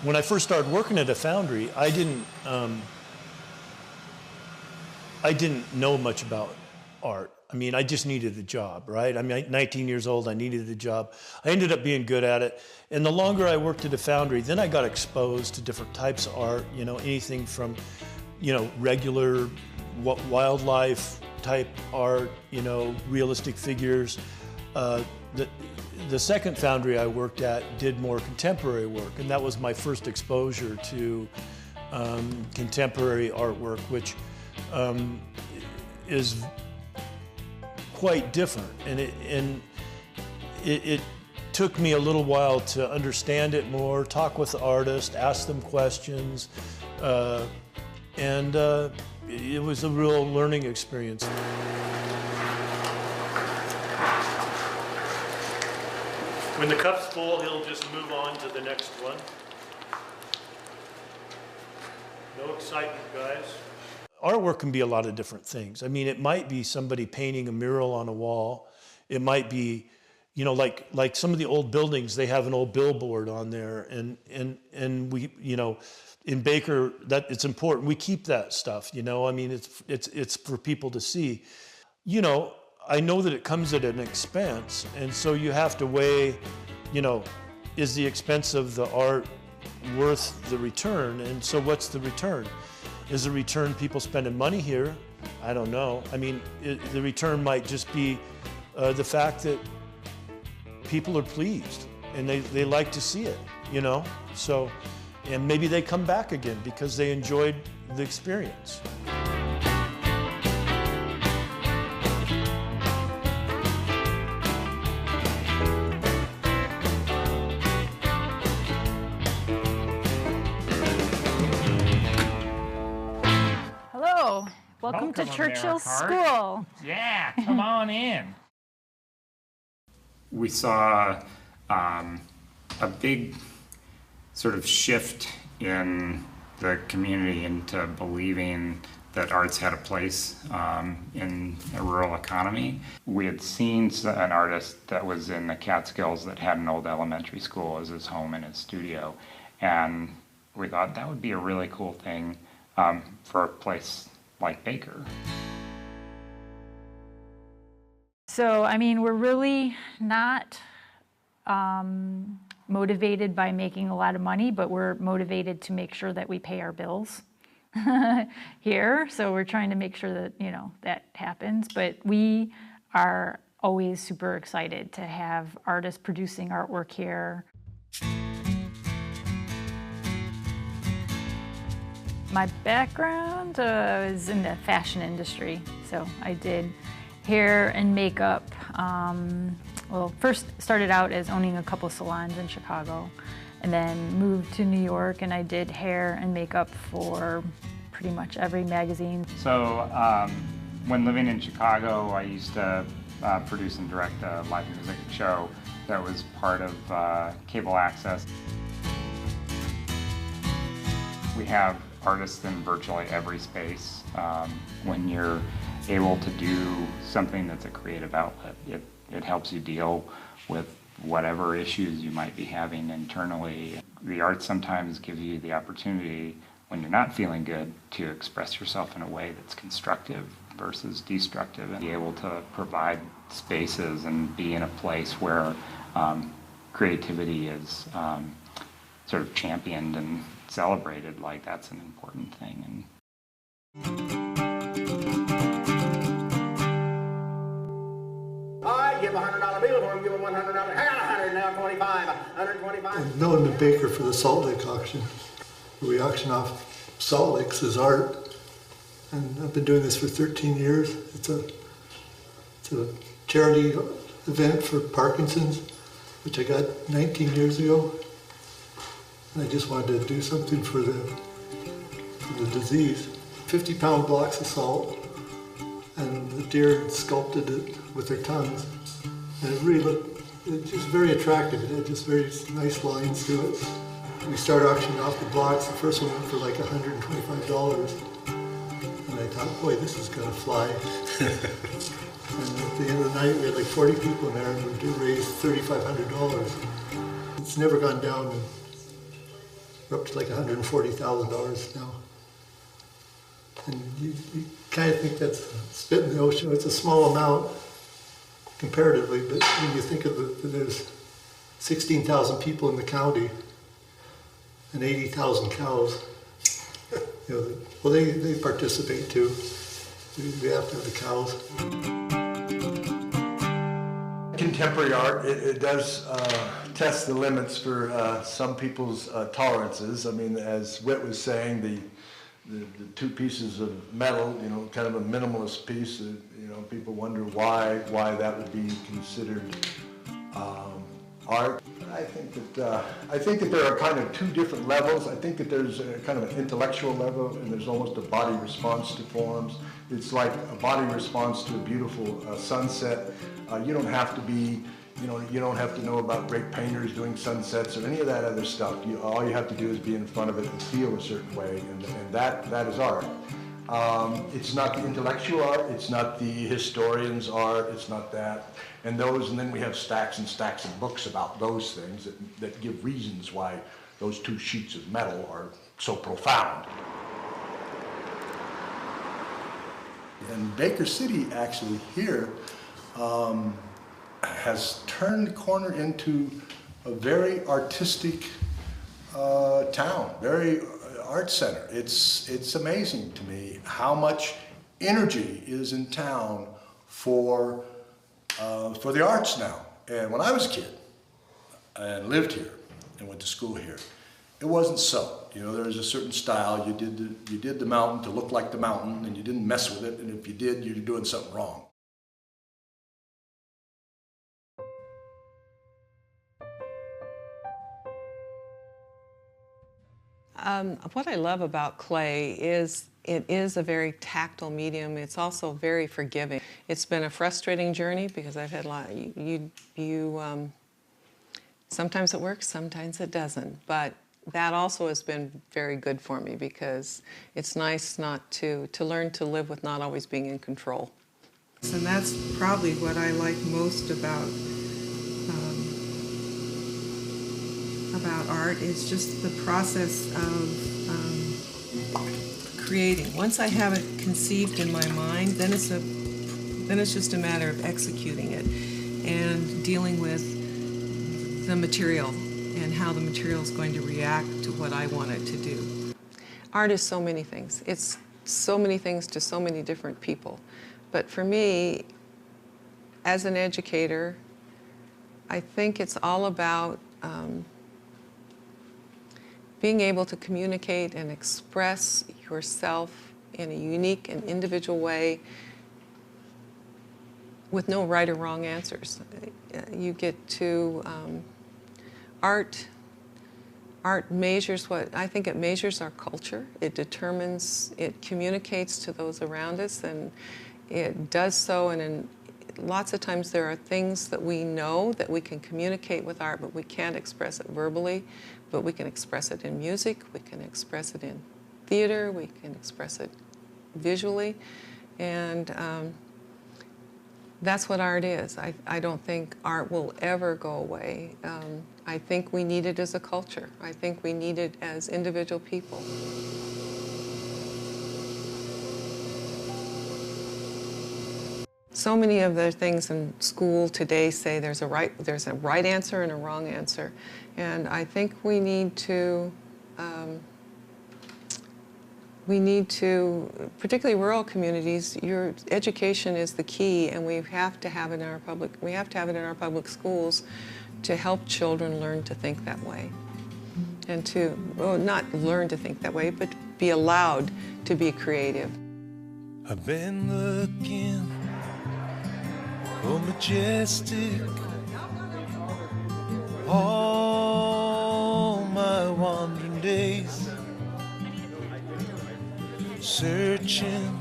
When I first started working at a foundry, I didn't know much about art. I mean, I just needed a job, right? I'm 19 years old, I needed a job. I ended up being good at it. And the longer I worked at a foundry, then I got exposed to different types of art, you know, anything from, you know, regular wildlife type art, you know, realistic figures. The second foundry I worked at did more contemporary work, and that was my first exposure to contemporary artwork, which is quite different. And it took me a little while to understand it more, talk with the artist, ask them questions, and it was a real learning experience. When the cup's full, he'll just move on to the next one. No excitement, guys. Artwork can be a lot of different things. I mean, it might be somebody painting a mural on a wall. It might be, you know, like some of the old buildings, they have an old billboard on there, and we, you know, in Baker, that it's important. We keep that stuff, you know. I mean, it's for people to see. You know, I know that it comes at an expense, and so you have to weigh, you know, is the expense of the art worth the return? And so what's the return? Is the return people spending money here? I don't know. I mean, the return might just be the fact that people are pleased and they like to see it, you know? So, and maybe they come back again because they enjoyed the experience. Welcome to Churchill School. Yeah, come on in. We saw a big sort of shift in the community into believing that arts had a place in a rural economy. We had seen an artist that was in the Catskills that had an old elementary school as his home and his studio, and we thought that would be a really cool thing for a place like Baker. So, I mean, we're really not motivated by making a lot of money, but we're motivated to make sure that we pay our bills here. So we're trying to make sure that, you know, that happens. But we are always super excited to have artists producing artwork here. My background is in the fashion industry. So I did hair and makeup. Well, first started out as owning a couple salons in Chicago, and then moved to New York, and I did hair and makeup for pretty much every magazine. So when living in Chicago, I used to produce and direct a live music show that was part of cable access. We have artists in virtually every space. When you're able to do something that's a creative outlet, it helps you deal with whatever issues you might be having internally. The arts sometimes give you the opportunity, when you're not feeling good, to express yourself in a way that's constructive versus destructive, and be able to provide spaces and be in a place where creativity is sort of championed and celebrated. Like, that's an important thing. I give $100 bill for him, give him $100. I got 100 now, 25, 125. I'm known the baker for the Salt Lake auction. We auction off salt licks as art, and I've been doing this for 13 years. It's a charity event for Parkinson's, which I got 19 years ago. And I just wanted to do something for the disease. 50-pound blocks of salt, and the deer sculpted it with their tongues. And it really looked, it's just very attractive. It had just very nice lines to it. We started auctioning off the blocks. The first one went for like $125. And I thought, boy, this is gonna fly. And at the end of the night, we had like 40 people in there, and we raised $3,500. It's never gone down, and we're up to like $140,000 now. And you kind of think that's spit in the ocean. It's a small amount comparatively, but when you think of it, there's 16,000 people in the county and 80,000 cows. You know, well, they participate too. We have to have the cows. Contemporary art, it does test the limits for some people's tolerances. I mean, as Whit was saying, the two pieces of metal, you know, kind of a minimalist piece, you know, people wonder why that would be considered art. I think that there are kind of two different levels. I think that there's a kind of an intellectual level, and there's almost a body response to forms. It's like a body response to a beautiful sunset. You don't have to be, you don't have to know about great painters doing sunsets or any of that other stuff. All you have to do is be in front of it and feel a certain way, and that is art. It's not the intellectual art, it's not the historian's art, it's not that. And then we have stacks and stacks of books about those things that give reasons why those two sheets of metal are so profound. And Baker City actually here has turned the corner into a very artistic town, very art center. It's amazing to me how much energy is in town for the arts now. And when I was a kid and lived here and went to school here, it wasn't so. You know, there was a certain style. You did the mountain to look like the mountain, and you didn't mess with it. And if you did, you're doing something wrong. What I love about clay is it is a very tactile medium. It's also very forgiving. It's been a frustrating journey because I've had a lot. Sometimes it works, sometimes it doesn't. But that also has been very good for me because it's nice not to learn to live with not always being in control. And that's probably what I like most about art is just the process of creating. Once I have it conceived in my mind, then it's just a matter of executing it and dealing with the material and how the material is going to react to what I want it to do. Art is so many things. It's so many things to so many different people. But for me, as an educator, I think it's all about being able to communicate and express yourself in a unique and individual way with no right or wrong answers. You get to art measures what, I think it measures our culture. It determines, it communicates to those around us, and it does so, and lots of times there are things that we know that we can communicate with art, but we can't express it verbally, but we can express it in music, we can express it in theater, we can express it visually, and that's what art is. I don't think art will ever go away. I think we need it as a culture. I think we need it as individual people. So many of the things in school today say there's a right answer and a wrong answer. And I think we need to, particularly rural communities, your education is the key, and we have to have it in our public schools to help children learn to think that way. And to, well, not learn to think that way, but be allowed to be creative. I've been looking for majestic all my wandering days, searching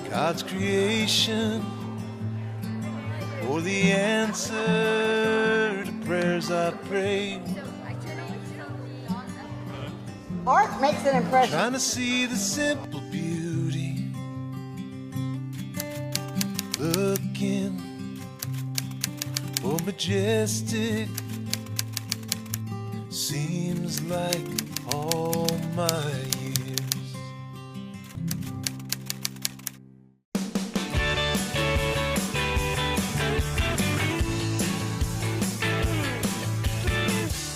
God's creation for the answer to prayers I pray. Art makes an impression. Trying to see the simple beauty, looking for majestic, seems like all my years.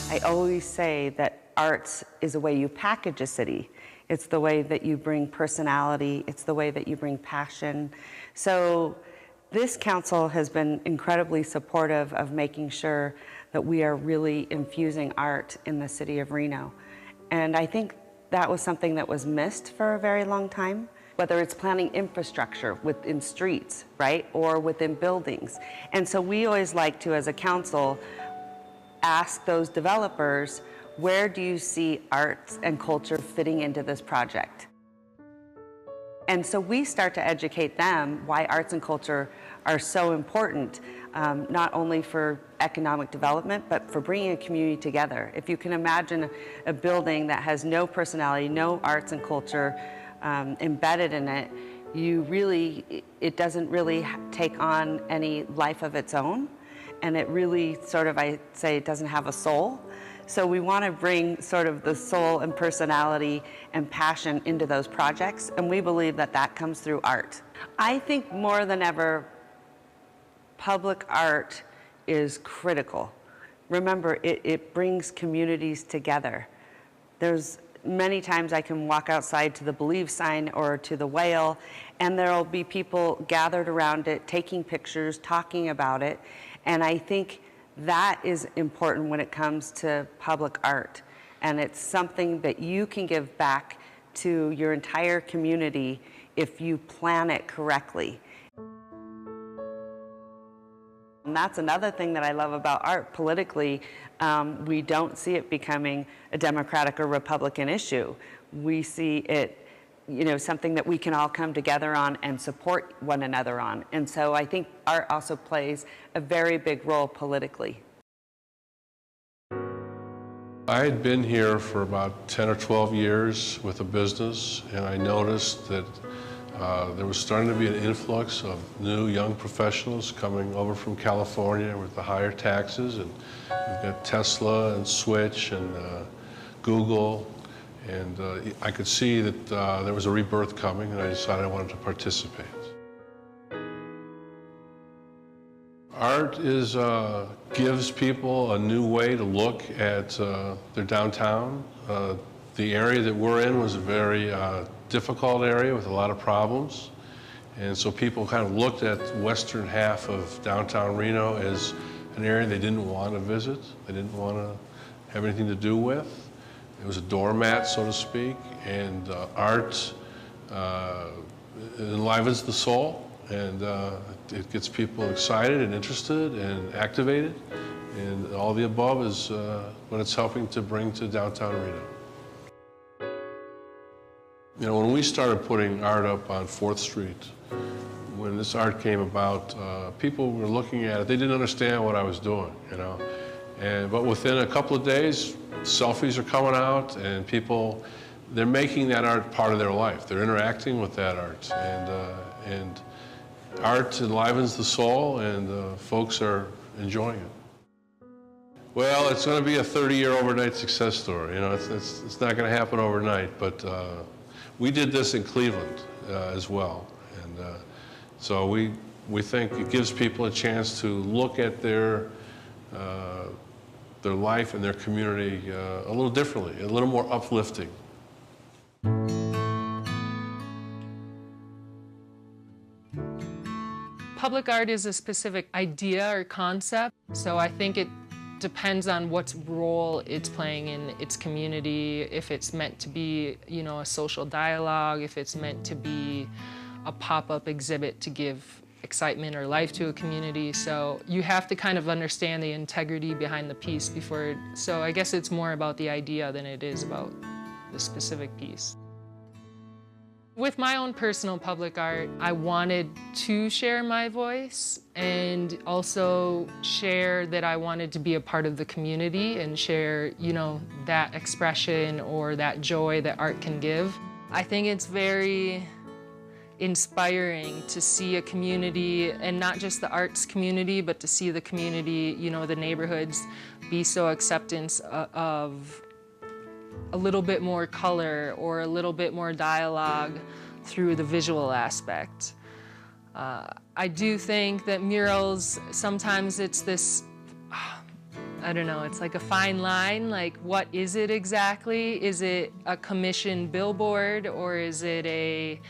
I always say that arts is a way you package a city. It's the way that you bring personality. It's the way that you bring passion. So this council has been incredibly supportive of making sure that we are really infusing art in the city of Reno. And I think that was something that was missed for a very long time, whether it's planning infrastructure within streets, right, or within buildings. And so we always like to, as a council, ask those developers, where do you see arts and culture fitting into this project? And so we start to educate them why arts and culture are so important, not only for economic development, but for bringing a community together. If you can imagine a building that has no personality, no arts and culture embedded in it, it doesn't really take on any life of its own. And it really sort of, I say, it doesn't have a soul. So we want to bring sort of the soul and personality and passion into those projects, and we believe that that comes through art. I think more than ever, public art is critical. Remember, it brings communities together. There's many times I can walk outside to the Believe sign or to the Whale, and there'll be people gathered around it, taking pictures, talking about it, and I think that is important when it comes to public art. And it's something that you can give back to your entire community if you plan it correctly. And that's another thing that I love about art politically. We don't see it becoming a Democratic or Republican issue. We see it, something that we can all come together on and support one another on. And so I think art also plays a very big role politically. I had been here for about 10 or 12 years with a business, and I noticed that there was starting to be an influx of new young professionals coming over from California with the higher taxes, and we've got Tesla and Switch and Google. And I could see that there was a rebirth coming, and I decided I wanted to participate. Art is, gives people a new way to look at their downtown. The area that we're in was a very difficult area with a lot of problems. And so people kind of looked at the western half of downtown Reno as an area they didn't want to visit, they didn't want to have anything to do with. It was a doormat, so to speak, and art enlivens the soul, and it gets people excited and interested and activated, and all the above is what it's helping to bring to downtown Reno. You know, when we started putting art up on 4th Street, when this art came about, people were looking at it. They didn't understand what I was doing, you know. But within a couple of days, selfies are coming out, and people, they're making that art part of their life. They're interacting with that art, and art enlivens the soul, and folks are enjoying it. Well, it's going to be a 30-year overnight success story. You know, it's not going to happen overnight, but we did this in Cleveland as well, and so we think it gives people a chance to look at their life and their community a little differently, a little more uplifting. Public art is a specific idea or concept, so I think it depends on what role it's playing in its community, if it's meant to be, you know, a social dialogue, if it's meant to be a pop-up exhibit to give excitement or life to a community. So you have to kind of understand the integrity behind the piece before, so I guess it's more about the idea than it is about the specific piece. With my own personal public art, I wanted to share my voice and also share that I wanted to be a part of the community and share, you know, that expression or that joy that art can give. I think it's very inspiring to see a community, and not just the arts community, but to see the community, you know, the neighborhoods be so acceptance of a little bit more color or a little bit more dialogue through the visual aspect. I do think that murals, sometimes it's this, I don't know, it's like a fine line, like what is it exactly? Is it a commissioned billboard, or is it a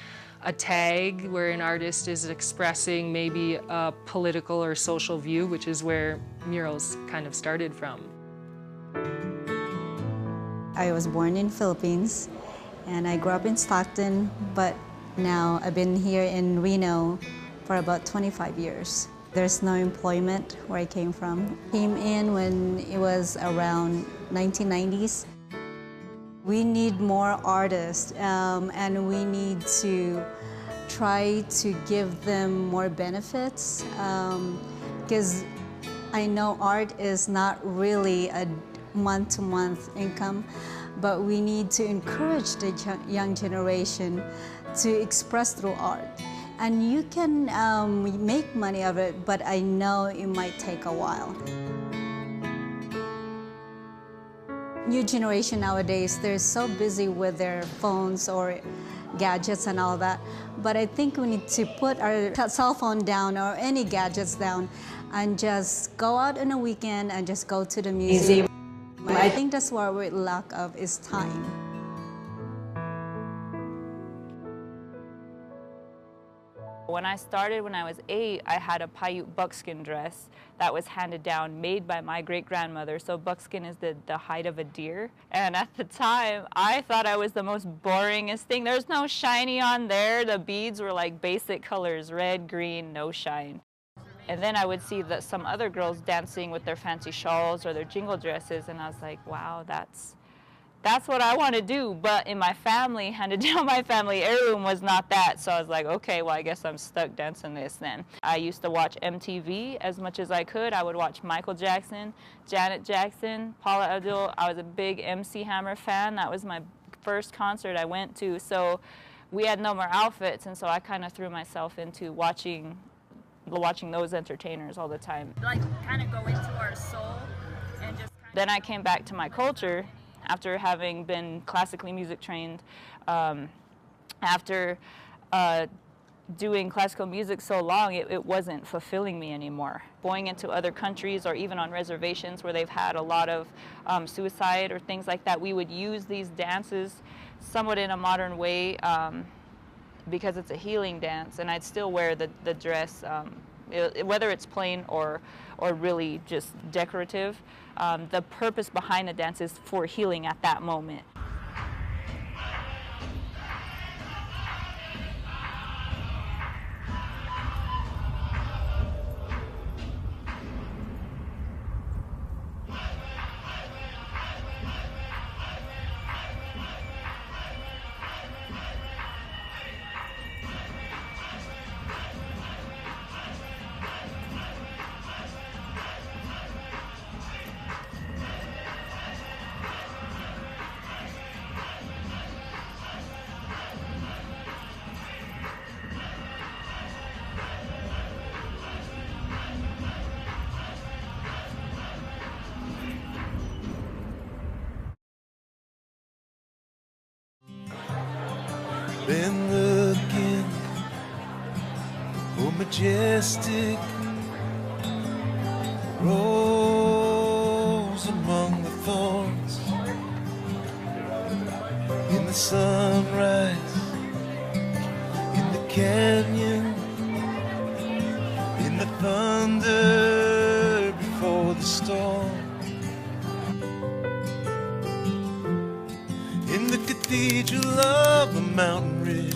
tag where an artist is expressing maybe a political or social view, which is where murals kind of started from. I was born in Philippines, and I grew up in Stockton, but now I've been here in Reno for about 25 years. There's no employment where I came from. Came in when it was around 1990s. We need more artists, and we need to try to give them more benefits, because I know art is not really a month-to-month income, but we need to encourage the young generation to express through art. And you can make money of it, but I know it might take a while. New generation nowadays, they're so busy with their phones or gadgets and all that, but I think we need to put our cell phone down or any gadgets down and just go out on a weekend and just go to the museum. I think that's what we lack of is time. When I started when I was 8, I had a Paiute buckskin dress that was handed down, made by my great-grandmother. So buckskin is the hide of a deer. And at the time, I thought I was the most boringest thing. There's no shiny on there. The beads were like basic colors, red, green, no shine. And then I would see that some other girls dancing with their fancy shawls or their jingle dresses, and I was like, wow, that's what I want to do. But in my family, handed down my family heirloom was not that. So I was like, okay, well, I guess I'm stuck dancing this then. I used to watch MTV as much as I could. I would watch Michael Jackson, Janet Jackson, Paula Abdul. I was a big MC Hammer fan. That was my first concert I went to. So we had no more outfits, and so I kind of threw myself into watching those entertainers all the time. Like kind of go into our soul and just Then I came back to my culture after having been classically music trained, after doing classical music so long, it wasn't fulfilling me anymore. Going into other countries or even on reservations where they've had a lot of suicide or things like that, we would use these dances somewhat in a modern way because it's a healing dance, and I'd still wear the dress, whether it's plain or really just decorative. The purpose behind the dance is for healing at that moment. Been looking for majestic rose among the thorns, in the sunrise, in the canyon, in the thunder before the storm, in the cathedral of a mountain ridge,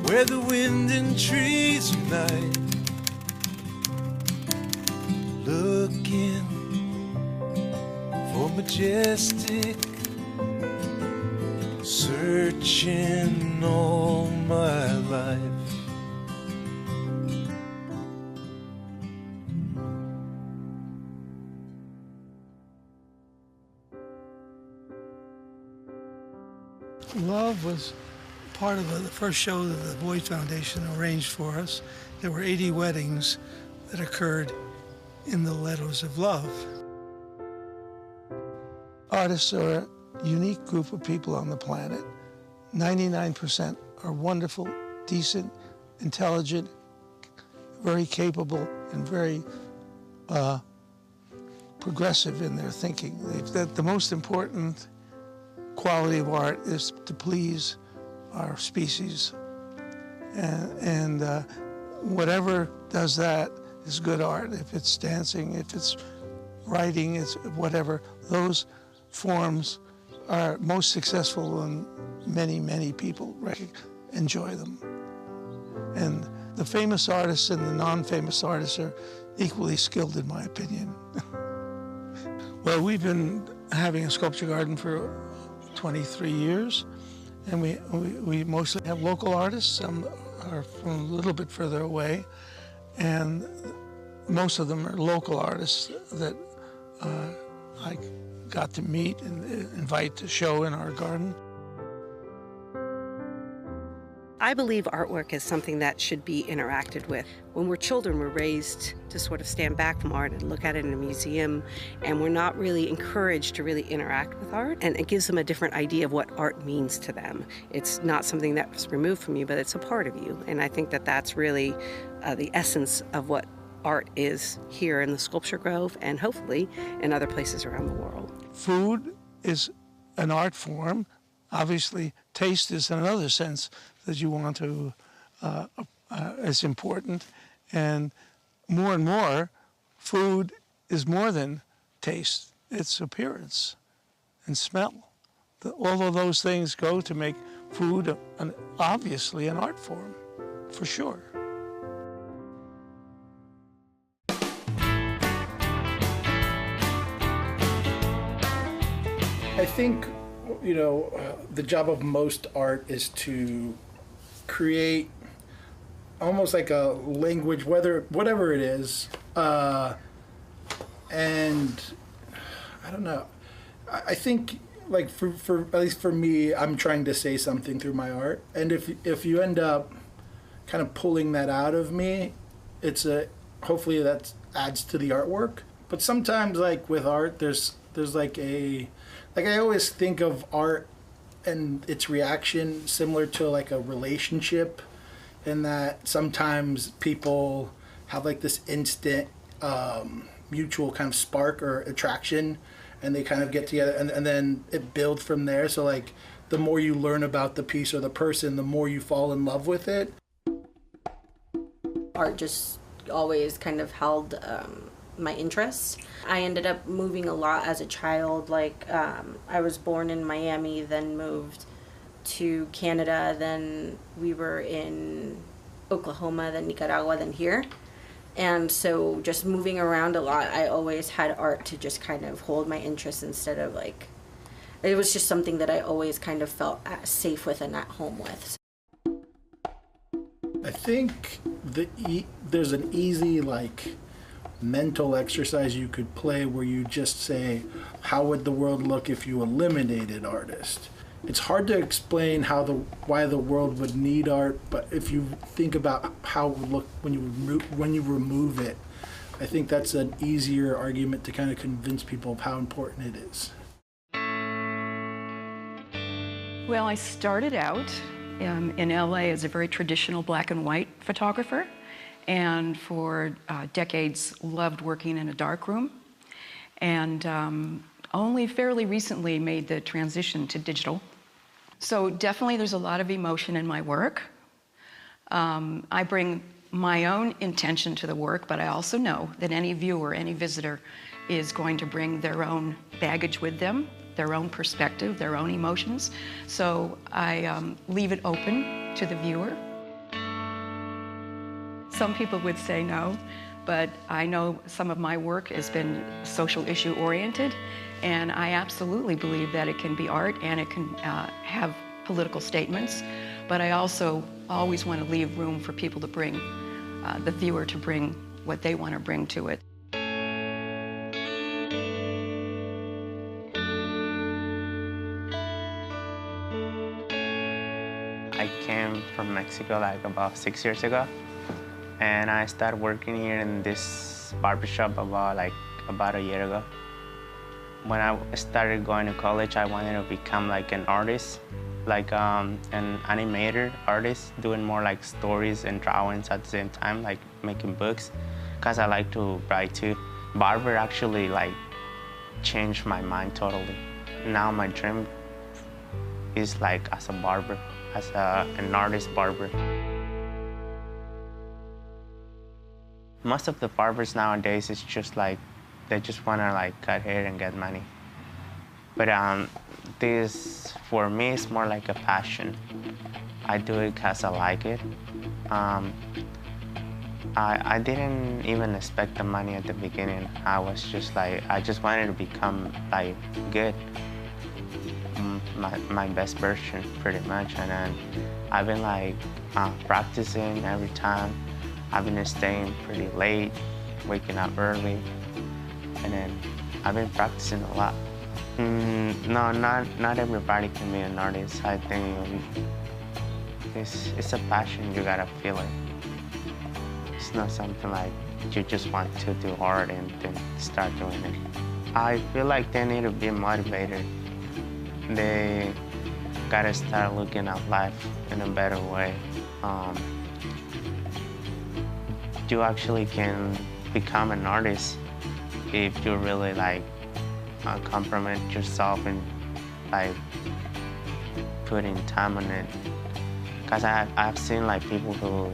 where the wind and trees unite, looking for majestic, searching all my life. Love was part of the first show that the Bois Foundation arranged for us. There were 80 weddings that occurred in the letters of love. Artists are a unique group of people on the planet. 99% are wonderful, decent, intelligent, very capable, and very progressive in their thinking. The most important quality of art is to please our species, and whatever does that is good art. If it's dancing, if it's writing, it's whatever. Those forms are most successful when many people enjoy them. And the famous artists and the non-famous artists are equally skilled, in my opinion. Well, we've been having a sculpture garden for 23 years, and we mostly have local artists. Some are from a little bit further away, and most of them are local artists that I got to meet and invite to show in our garden. I believe artwork is something that should be interacted with. When we're children, we're raised to sort of stand back from art and look at it in a museum, and we're not really encouraged to really interact with art, and it gives them a different idea of what art means to them. It's not something that's removed from you, but it's a part of you, and I think that that's really the essence of what art is here in the Sculpture Grove and hopefully in other places around the world. Food is an art form. Obviously, taste is another sense that you want to, is important. And more, food is more than taste. It's appearance and smell. All of those things go to make food obviously an art form, for sure. I think, you know, the job of most art is to create almost like a language, whatever it is, and I don't know. I think, like, for at least for me, I'm trying to say something through my art, and if you end up kind of pulling that out of me, hopefully that adds to the artwork. But sometimes, like with art, there's like I always think of art and its reaction similar to like a relationship, in that sometimes people have like this instant mutual kind of spark or attraction, and they kind of get together, and then it builds from there. So like the more you learn about the piece or the person, the more you fall in love with it. Art just always kind of held my interest. I ended up moving a lot as a child. Like I was born in Miami, then moved to Canada, then we were in Oklahoma, then Nicaragua, then here. And so just moving around a lot, I always had art to just kind of hold my interest, instead of like, it was just something that I always kind of felt safe with and at home with. I think there's an easy like mental exercise you could play where you just say, how would the world look if you eliminated artists? It's hard to explain why the world would need art, but if you think about how it would look when you remove it, I think that's an easier argument to kind of convince people of how important it is. Well, I started out in LA as a very traditional black and white photographer, and for decades loved working in a darkroom, and only fairly recently made the transition to digital. So definitely there's a lot of emotion in my work. I bring my own intention to the work, but I also know that any viewer, any visitor is going to bring their own baggage with them, their own perspective, their own emotions. So I leave it open to the viewer. Some people would say no, but I know some of my work has been social issue oriented, and I absolutely believe that it can be art and it can have political statements, but I also always want to leave room for people to bring, the viewer to bring what they want to bring to it. I came from Mexico like about 6 years ago, and I started working here in this barbershop about a year ago. When I started going to college, I wanted to become like an artist, like an animator artist, doing more like stories and drawings at the same time, like making books, because I like to write too. Barber actually like changed my mind totally. Now my dream is like as a barber, as an artist barber. Most of the barbers nowadays is just like, they just want to like cut hair and get money. But this, for me, is more like a passion. I do it because I like it. I didn't even expect the money at the beginning. I was just like, I just wanted to become like good, my best version, pretty much. And then I've been like practicing every time. I've been staying pretty late, waking up early, and then I've been practicing a lot. No, not everybody can be an artist. I think it's a passion, you gotta feel it. It's not something like you just want to do art and then start doing it. I feel like they need to be motivated. They gotta start looking at life in a better way. You actually can become an artist if you really like compromise yourself and like putting time on it. Because I've seen like people who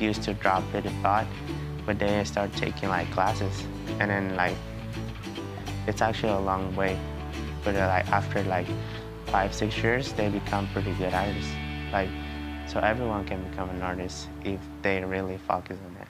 used to draw pretty thought, but they start taking like classes, and then like it's actually a long way. But like after like 5-6 years, they become pretty good artists. Like, so everyone can become an artist if they really focus on it.